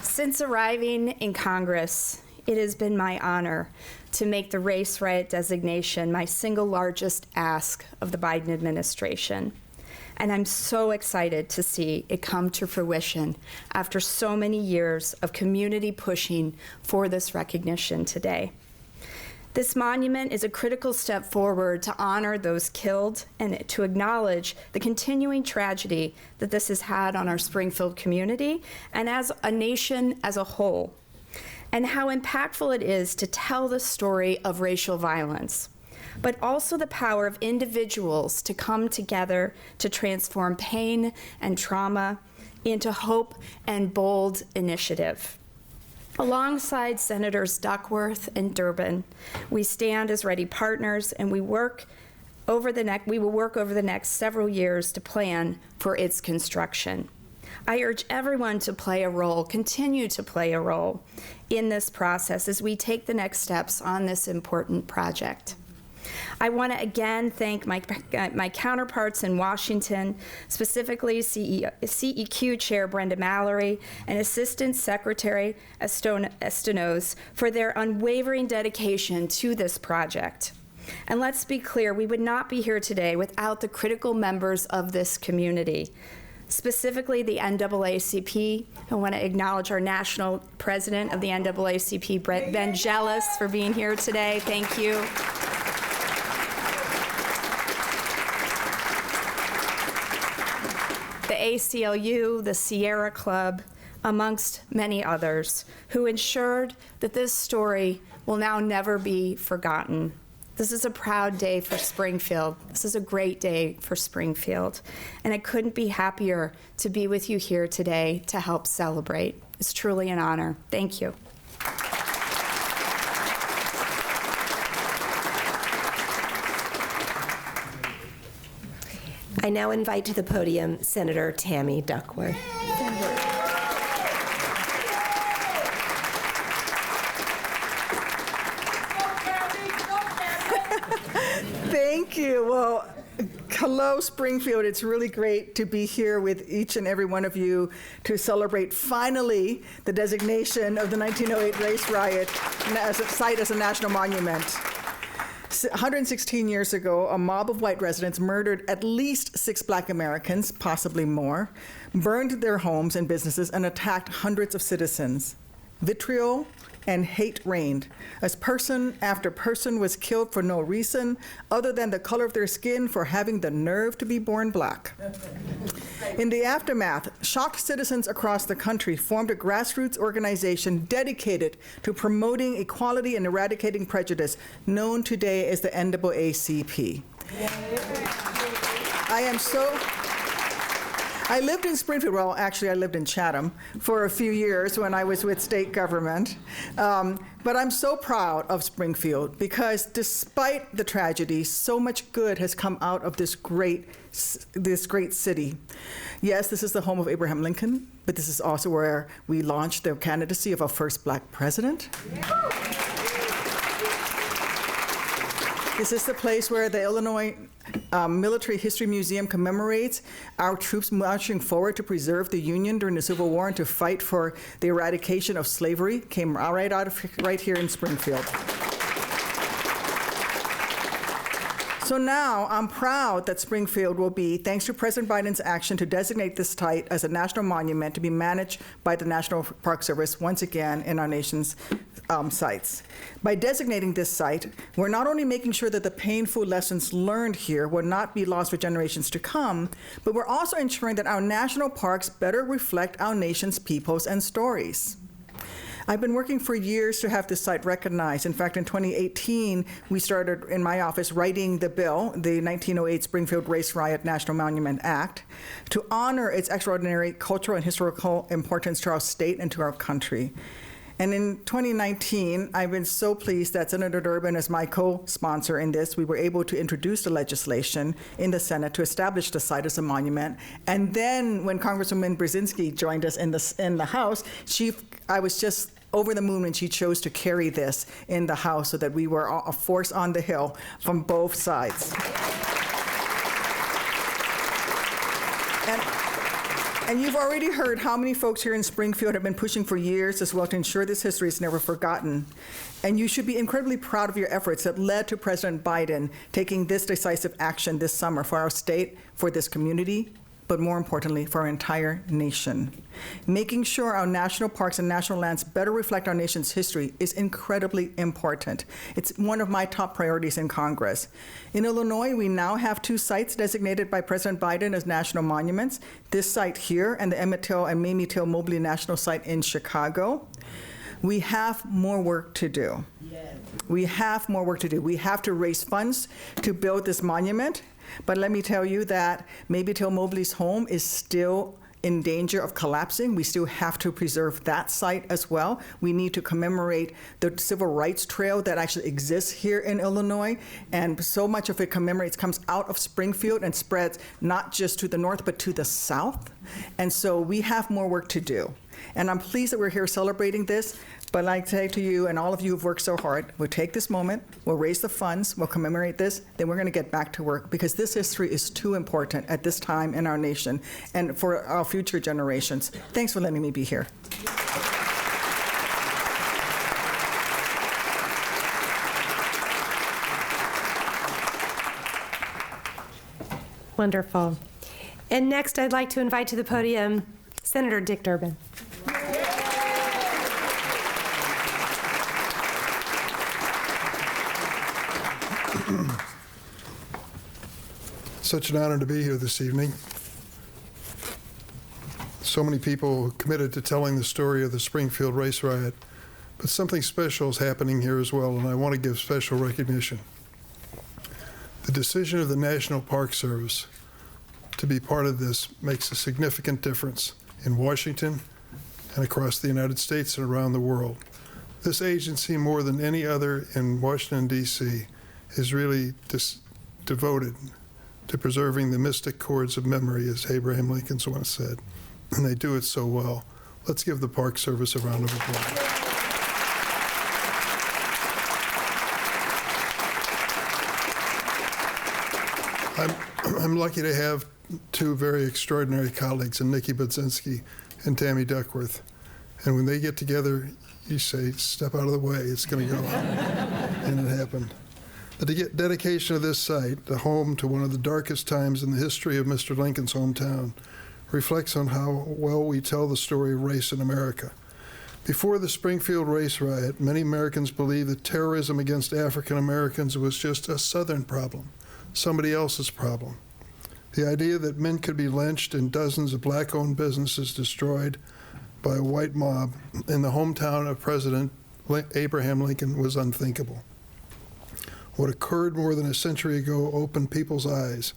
Since arriving in Congress, it has been my honor to make the race riot designation my single largest ask of the Biden administration. And I'm so excited to see it come to fruition after so many years of community pushing for this recognition today. This monument is a critical step forward to honor those killed and to acknowledge the continuing tragedy that this has had on our Springfield community and as a nation as a whole, and how impactful it is to tell the story of racial violence, but also the power of individuals to come together to transform pain and trauma into hope and bold initiative. Alongside Senators Duckworth and Durbin, we stand as ready partners, and we will work over the next several years to plan for its construction. I urge everyone to play a role, continue to play a role in this process as we take the next steps on this important project. I want to again thank my counterparts in Washington, specifically CEQ Chair Brenda Mallory and Assistant Secretary Estenos for their unwavering dedication to this project. And let's be clear, we would not be here today without the critical members of this community, specifically the NAACP. I want to acknowledge our national president of the NAACP, Ben Jealous, for being here today. Thank you. The ACLU, the Sierra Club, amongst many others, who ensured that this story will now never be forgotten. This is a proud day for Springfield. This is a great day for Springfield. And I couldn't be happier to be with you here today to help celebrate. It's truly an honor. Thank you. I now invite to the podium Senator Tammy Duckworth. Thank you. Well, hello, Springfield. It's really great to be here with each and every one of you to celebrate finally the designation of the 1908 race riot as a site as a national monument. 116 years ago, a mob of white residents murdered at least 6 Black Americans, possibly more, burned their homes and businesses, and attacked hundreds of citizens. Vitriol and hate reigned as person after person was killed for no reason other than the color of their skin for having the nerve to be born Black. In the aftermath, shocked citizens across the country formed a grassroots organization dedicated to promoting equality and eradicating prejudice, known today as the NAACP. I lived in Springfield, well, actually I lived in Chatham for a few years when I was with state government. But I'm so proud of Springfield because despite the tragedy, so much good has come out of this great city. Yes, this is the home of Abraham Lincoln, but this is also where we launched the candidacy of our first Black president. This is the place where the Illinois Military History Museum commemorates our troops marching forward to preserve the Union during the Civil War and to fight for the eradication of slavery. Came right here in Springfield. So now I'm proud that Springfield will be, thanks to President Biden's action to designate this site as a national monument to be managed by the National Park Service once again in our nation's sites. By designating this site, we're not only making sure that the painful lessons learned here will not be lost for generations to come, but we're also ensuring that our national parks better reflect our nation's peoples and stories. I've been working for years to have this site recognized. In fact, in 2018, we started in my office writing the bill, the 1908 Springfield Race Riot National Monument Act, to honor its extraordinary cultural and historical importance to our state and to our country. And in 2019, I've been so pleased that Senator Durbin is my co-sponsor in this. We were able to introduce the legislation in the Senate to establish the site as a monument. And then when Congresswoman Brzezinski joined us in the House, I was just over the moon when she chose to carry this in the House so that we were a force on the Hill from both sides. And you've already heard how many folks here in Springfield have been pushing for years as well to ensure this history is never forgotten. And you should be incredibly proud of your efforts that led to President Biden taking this decisive action this summer for our state, for this community, but more importantly, for our entire nation. Making sure our national parks and national lands better reflect our nation's history is incredibly important. It's one of my top priorities in Congress. In Illinois, we now have 2 sites designated by President Biden as national monuments, this site here and the Emmett Till and Mamie Till Mobley National Site in Chicago. We have more work to do. We have more work to do. We have to raise funds to build this monument. But let me tell you that Mamie Till Mobley's home is still in danger of collapsing. We still have to preserve that site as well. We need to commemorate the civil rights trail that actually exists here in Illinois. And so much of it comes out of Springfield and spreads not just to the north, but to the south. And so we have more work to do. And I'm pleased that we're here celebrating this. But like I say to you and all of you who've worked so hard, we'll take this moment, we'll raise the funds, we'll commemorate this, then we're going to get back to work because this history is too important at this time in our nation and for our future generations. Thanks for letting me be here. Wonderful. And next, I'd like to invite to the podium Senator Dick Durbin. Such an honor to be here this evening. So many people committed to telling the story of the Springfield Race Riot, but something special is happening here as well, and I want to give special recognition. The decision of the National Park Service to be part of this makes a significant difference in Washington and across the United States and around the world. This agency, more than any other in Washington, D.C., is really devoted to preserving the mystic chords of memory, as Abraham Lincoln once said, and they do it so well. Let's give the Park Service a round of applause. I'm lucky to have 2 very extraordinary colleagues in Nikki Budzinski and Tammy Duckworth, and when they get together, you say, step out of the way, it's going to go, and it happened. The dedication of this site, the home to one of the darkest times in the history of Mr. Lincoln's hometown, reflects on how well we tell the story of race in America. Before the Springfield Race Riot, many Americans believed that terrorism against African Americans was just a Southern problem, somebody else's problem. The idea that men could be lynched and dozens of black-owned businesses destroyed by a white mob in the hometown of President Abraham Lincoln was unthinkable. What occurred more than a century ago opened people's eyes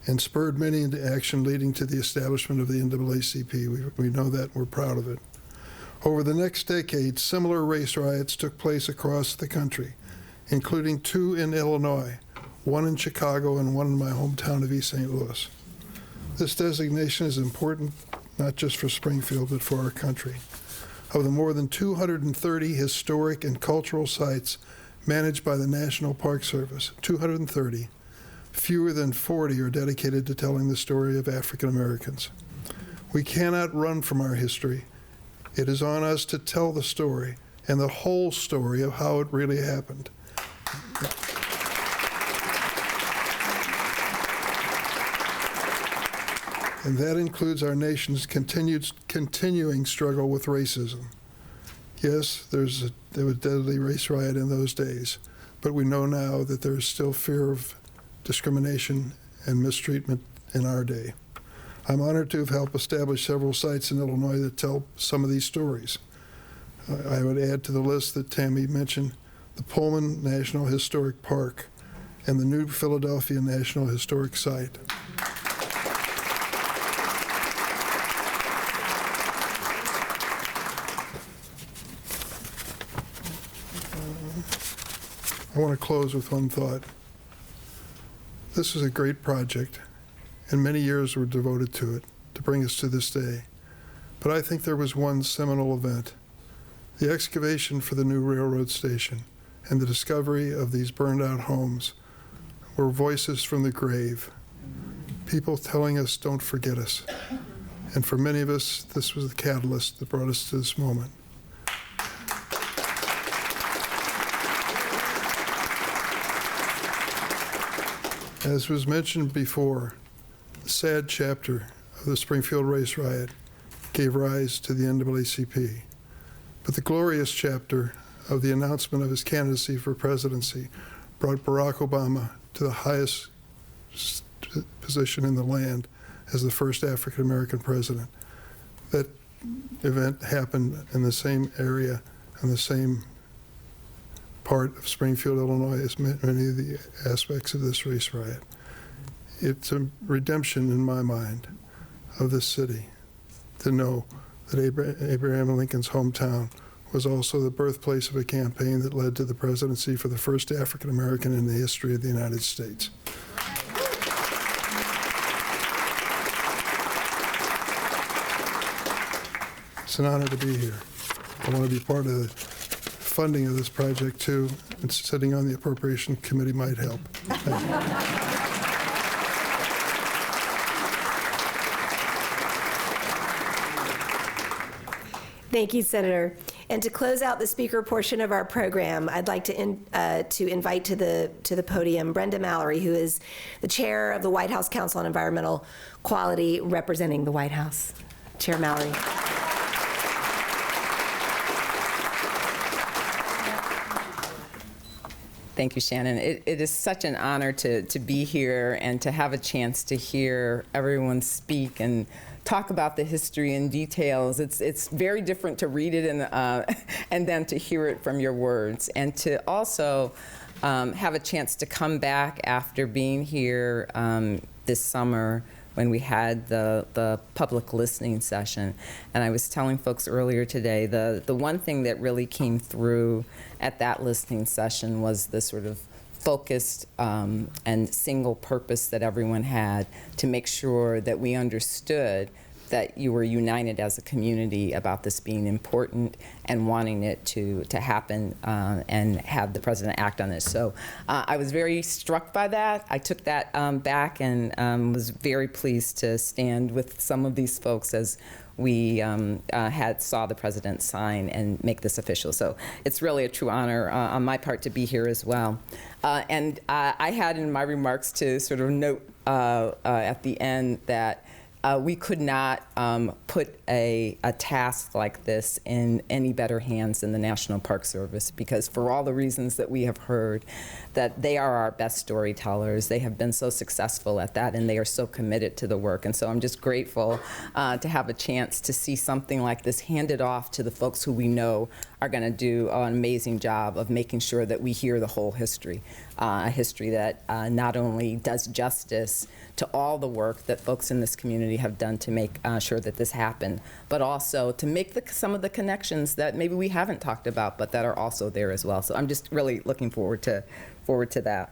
and spurred many into action, leading to the establishment of the NAACP. We know that, we're proud of it. Over the next decade, similar race riots took place across the country, including 2 in Illinois, 1 in Chicago and 1 in my hometown of East St. Louis. This designation is important not just for Springfield, but for our country. Of the more than 230 historic and cultural sites managed by the National Park Service, 230, fewer than 40 are dedicated to telling the story of African Americans. We cannot run from our history. It is on us to tell the story and the whole story of how it really happened. and that includes our nation's continuing struggle with racism. Yes, there was a deadly race riot in those days, but we know now that there is still fear of discrimination and mistreatment in our day. I'm honored to have helped establish several sites in Illinois that tell some of these stories. I would add to the list that Tammy mentioned the Pullman National Historic Park and the new Philadelphia National Historic Site. I want to close with one thought. This was a great project, and many years were devoted to it to bring us to this day. But I think there was one seminal event: the excavation for the new railroad station and the discovery of these burned out homes were voices from the grave, people telling us, don't forget us. And for many of us, this was the catalyst that brought us to this moment. As was mentioned before, the sad chapter of the Springfield race riot gave rise to the NAACP. But the glorious chapter of the announcement of his candidacy for presidency brought Barack Obama to the highest position in the land as the first African American president. That event happened in the same area and the same part of Springfield, Illinois, as many of the aspects of this race riot. It's a redemption in my mind of this city to know that Abraham Lincoln's hometown was also the birthplace of a campaign that led to the presidency for the first African American in the history of the United States. It's an honor to be here. I want to be part of the funding of this project too, and sitting on the Appropriation Committee might help. Thank you, Senator. And to close out the speaker portion of our program, I'd like to invite to the podium Brenda Mallory, who is the chair of the White House Council on Environmental Quality, representing the White House. Chair Mallory. Thank you, Shannon. It is such an honor to be here and to have a chance to hear everyone speak and talk about the history and details. It's very different to read it and then to hear it from your words, and to also have a chance to come back after being here this summer when we had the public listening session. And I was telling folks earlier today, the one thing that really came through at that listening session was the sort of focused and single purpose that everyone had to make sure that we understood that you were united as a community about this being important and wanting it to happen and have the president act on this. So I was very struck by that. I took that back and was very pleased to stand with some of these folks as we saw the president sign and make this official. So it's really a true honor on my part to be here as well. And I had in my remarks to sort of note at the end that we could not put a task like this in any better hands than the National Park Service, because for all the reasons that we have heard, that they are our best storytellers. They have been so successful at that, and they are so committed to the work. And so I'm just grateful to have a chance to see something like this handed off to the folks who we know are going to do an amazing job of making sure that we hear the whole history, a history that not only does justice to all the work that folks in this community have done to make sure that this happened, but also to make some of the connections that maybe we haven't talked about, but that are also there as well. So I'm just really looking forward to that.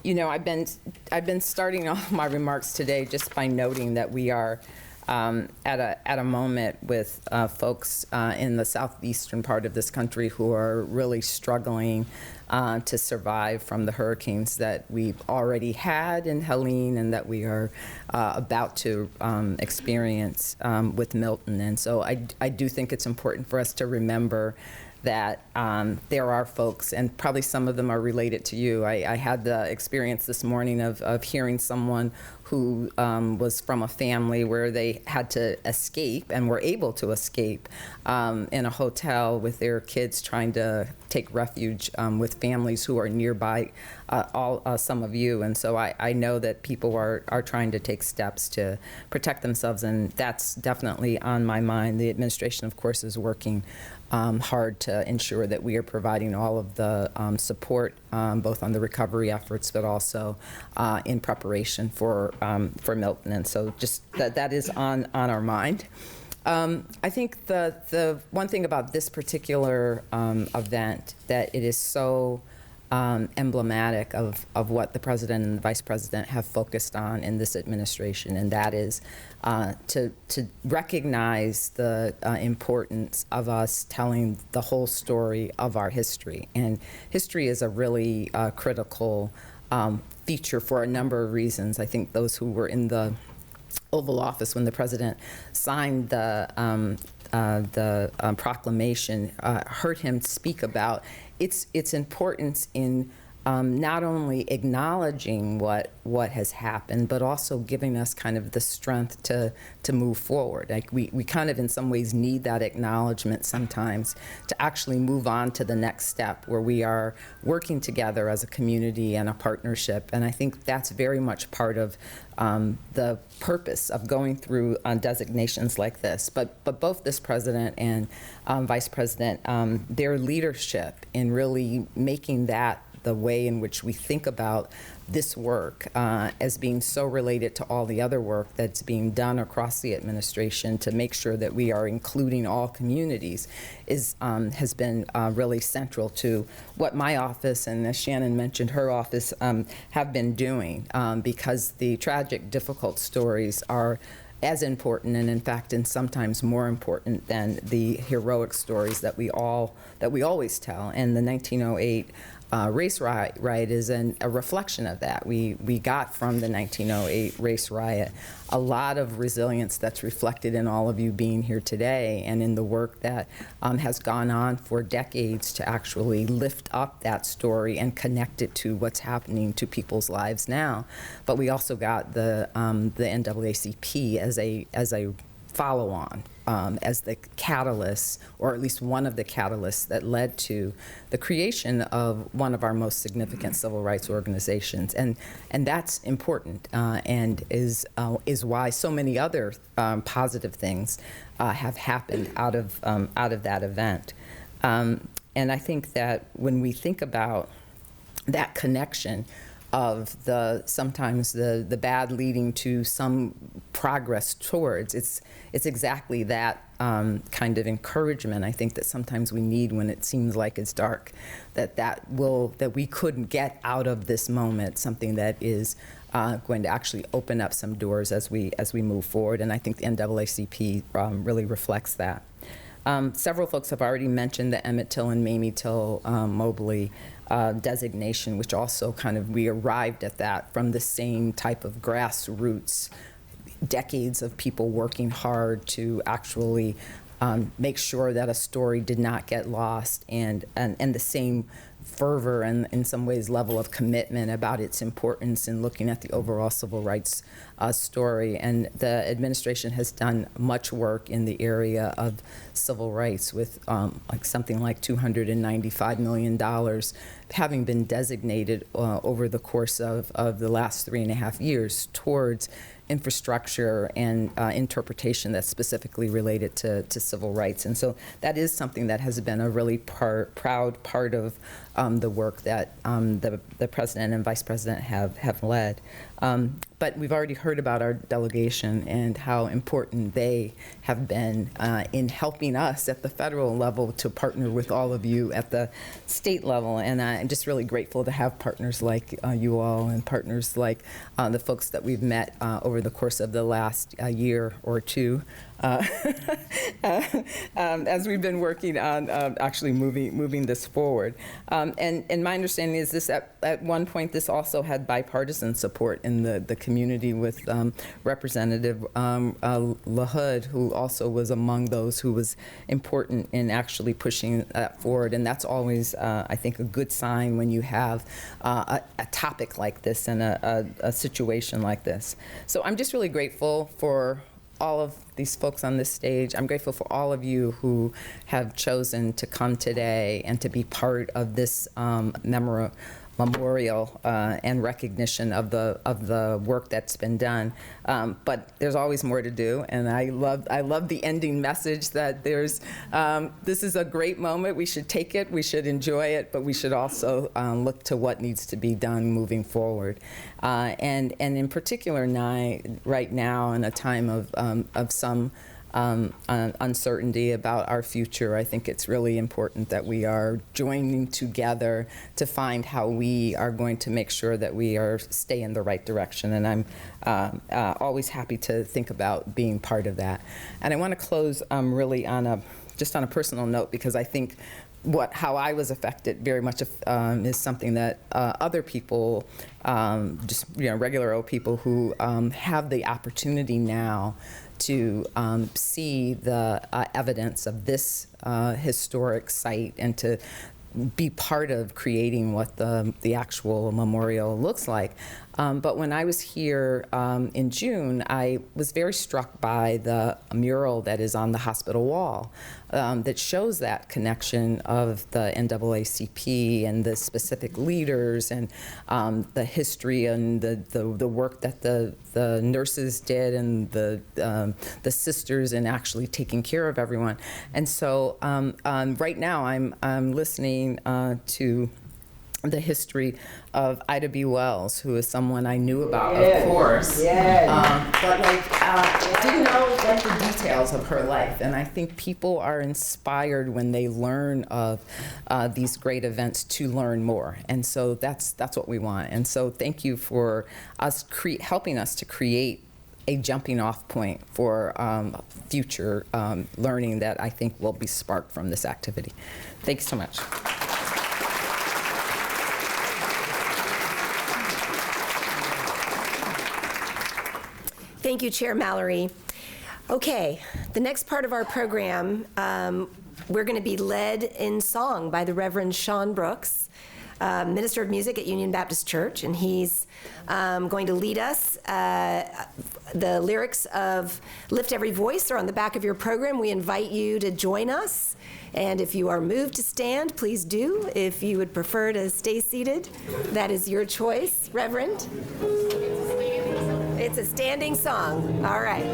You know, I've been starting off my remarks today just by noting that we are at a moment with folks in the southeastern part of this country who are really struggling to survive from the hurricanes that we've already had in Helene and that we are about to experience with Milton. And so I do think it's important for us to remember that there are folks, and probably some of them are related to you. I had the experience this morning of hearing someone who was from a family where they had to escape and were able to escape in a hotel with their kids, trying to take refuge with families who are nearby, some of you. And so I know that people are trying to take steps to protect themselves, and that's definitely on my mind. The administration, of course, is working hard to ensure that we are providing all of the support, both on the recovery efforts, but also in preparation for Milton. And so just that is on our mind. I think the one thing about this particular event, that it is so emblematic of what the president and the vice president have focused on in this administration, and that is to recognize the importance of us telling the whole story of our history. And history is a really critical feature for a number of reasons. I think those who were in the Oval Office when the president signed the proclamation heard him speak about its importance in not only acknowledging what has happened, but also giving us kind of the strength to move forward. Like we kind of in some ways need that acknowledgement sometimes to actually move on to the next step, where we are working together as a community and a partnership. And I think that's very much part of the purpose of going through designations like this. But both this president and vice president, their leadership in really making that the way in which we think about this work as being so related to all the other work that's being done across the administration to make sure that we are including all communities has been really central to what my office, and as Shannon mentioned, her office, have been doing, because the tragic, difficult stories are as important, and in fact, and sometimes more important than the heroic stories that we always tell. And the 1908 race riot is a reflection of that. We got from the 1908 race riot a lot of resilience that's reflected in all of you being here today, and in the work that has gone on for decades to actually lift up that story and connect it to what's happening to people's lives now. But we also got the NAACP as a follow-on, as the catalyst, or at least one of the catalysts that led to the creation of one of our most significant civil rights organizations, and that's important, and is why so many other positive things have happened out of that event. And I think that when we think about that connection of sometimes the bad leading to some progress towards, it's exactly that kind of encouragement I think that sometimes we need when it seems like it's dark, that we couldn't get out of this moment something that is going to actually open up some doors as we move forward. And I think the NAACP really reflects that. Several folks have already mentioned the Emmett Till and Mamie Till Mobley designation, which also we arrived at that from the same type of grassroots, decades of people working hard to actually make sure that a story did not get lost, and the same fervor and in some ways level of commitment about its importance in looking at the overall civil rights story. And the administration has done much work in the area of civil rights with something like $295 million having been designated over the course of the last 3.5 years towards infrastructure and interpretation that's specifically related to civil rights. And so that is something that has been a really proud part of the work that the president and vice president have led. But we've already heard about our delegation and how important they have been in helping us at the federal level to partner with all of you at the state level. And I'm just really grateful to have partners like you all, and partners like the folks that we've met over the course of the last year or two as we've been working on actually moving this forward. And my understanding is this at one point this also had bipartisan support in the community with Representative LaHood, who also was among those who was important in actually pushing that forward. And that's always, I think, a good sign when you have a topic like this and a situation like this. So I'm just really grateful for all of these folks on this stage. I'm grateful for all of you who have chosen to come today and to be part of this memorial and recognition of the work that's been done. But there's always more to do, and I love the ending message that there's this is a great moment. We should take it, we should enjoy it, but we should also look to what needs to be done moving forward. And in particular, right now, in a time of some uncertainty about our future, I think it's really important that we are joining together to find how we are going to make sure that we stay in the right direction. And I'm always happy to think about being part of that. And I want to close really just on a personal note, because I think how I was affected very much is something that other people, just regular old people who have the opportunity now to see the evidence of this historic site and to be part of creating what the actual memorial looks like. But when I was here in June, I was very struck by the mural that is on the hospital wall that shows that connection of the NAACP and the specific leaders and the history and the work that the nurses did and the sisters in actually taking care of everyone. And so right now I'm listening to the history of Ida B. Wells, who is someone I knew about, of course, but didn't know the details of her life. And I think people are inspired when they learn of these great events to learn more. And so that's what we want. And so thank you for us helping us to create a jumping off point for future learning that I think will be sparked from this activity. Thanks so much. Thank you, Chair Mallory. Okay, the next part of our program, we're going to be led in song by the Reverend Sean Brooks, Minister of Music at Union Baptist Church, and he's going to lead us. The lyrics of Lift Every Voice are on the back of your program. We invite you to join us, and if you are moved to stand, please do. If you would prefer to stay seated, that is your choice, Reverend. It's a standing song. All right.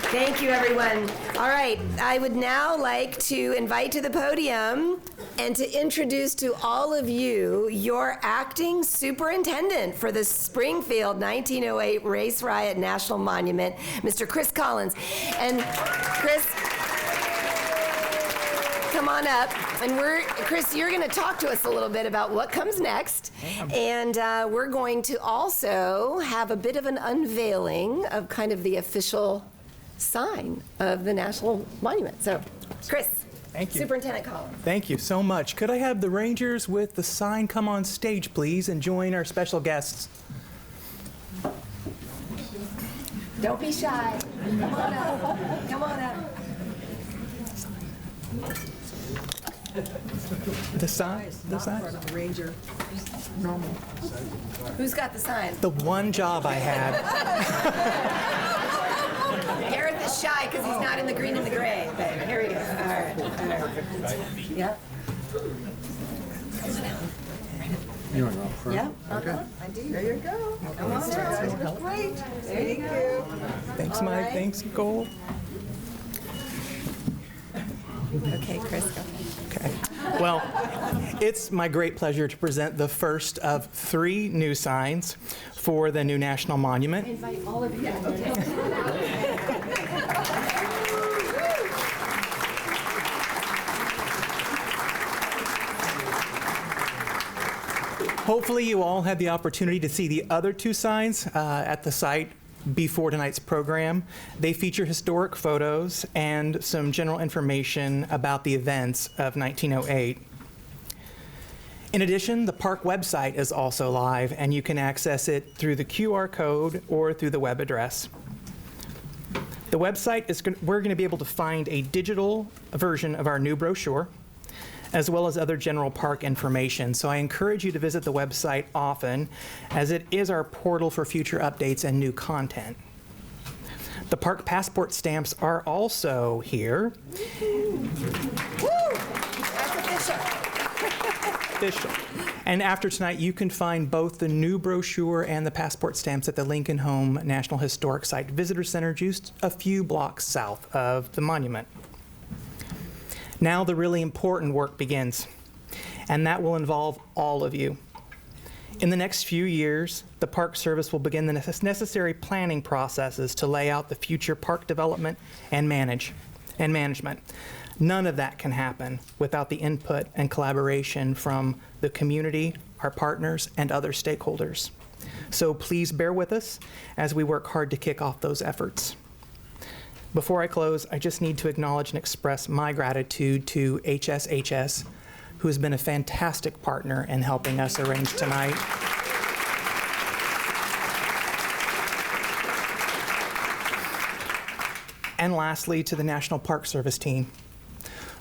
Thank you, everyone. All right, I would now like to invite to the podium and to introduce to all of you your acting superintendent for the Springfield 1908 Race Riot National Monument, Mr. Chris Collins. And Chris, come on up. And Chris, you're going to talk to us a little bit about what comes next. And we're going to also have a bit of an unveiling of kind of the official sign of the National Monument. So, Chris. Thank you. Superintendent Collins. Thank you so much. Could I have the Rangers with the sign come on stage, please, and join our special guests? Don't be shy. Come on up. Come on up. The sign? The sign? The Ranger. Normal. Who's got the sign? The one job I had. Gareth is shy because he's not in the green and the gray. But here we go. All right. All right. Yep. You want to roll for Yep. Okay. I do. There you go. Come on up. Great. There you go. Thanks, All Mike. right. Thanks, Nicole. Okay, Chris, go. Okay. Well, it's my great pleasure to present the first of 3 new signs for the new National Monument. Invite all of you. Hopefully you all had the opportunity to see the other 2 signs at the site before tonight's program. They feature historic photos and some general information about the events of 1908. In addition, the park website is also live, and you can access it through the QR code or through the web address. The website is we're going to be able to find a digital version of our new brochure, as well as other general park information. So I encourage you to visit the website often, as it is our portal for future updates and new content. The park passport stamps are also here. Woo! That's Official. And after tonight, you can find both the new brochure and the passport stamps at the Lincoln Home National Historic Site Visitor Center, just a few blocks south of the monument. Now the really important work begins, and that will involve all of you. In the next few years, the Park Service will begin the necessary planning processes to lay out the future park development and management. None of that can happen without the input and collaboration from the community, our partners, and other stakeholders. So please bear with us as we work hard to kick off those efforts. Before I close, I just need to acknowledge and express my gratitude to HSHS, who has been a fantastic partner in helping us arrange tonight. And lastly, to the National Park Service team,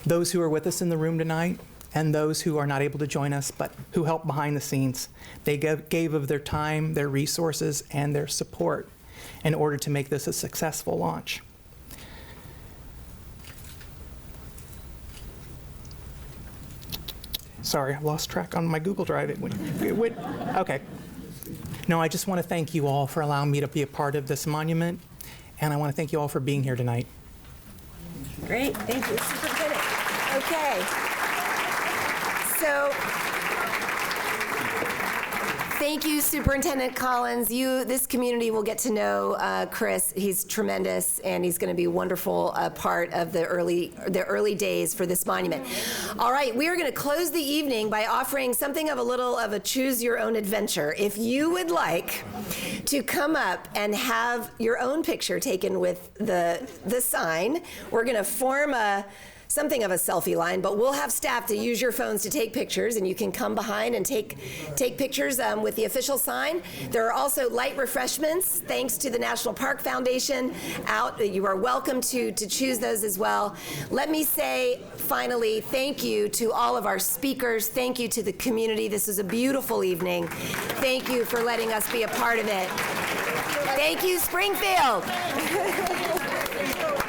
those who are with us in the room tonight and those who are not able to join us, but who helped behind the scenes. They gave of their time, their resources, and their support in order to make this a successful launch. Sorry, I lost track on my Google Drive. Okay. No, I just want to thank you all for allowing me to be a part of this monument, and I want to thank you all for being here tonight. Great, thank you, Superintendent. Okay. So, Thank you, Superintendent Collins. This community will get to know Chris. He's tremendous, and he's going to be a wonderful part of the early days for this monument. All right, we are going to close the evening by offering something of a choose your own adventure. If you would like to come up and have your own picture taken with the sign, we're going to form something of a selfie line, but we'll have staff to use your phones to take pictures, and you can come behind and take pictures with the official sign. There are also light refreshments, thanks to the National Park Foundation out. You are welcome to choose those as well. Let me say, finally, thank you to all of our speakers. Thank you to the community. This was a beautiful evening. Thank you for letting us be a part of it. Thank you, Springfield.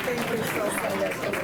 Thank you so much.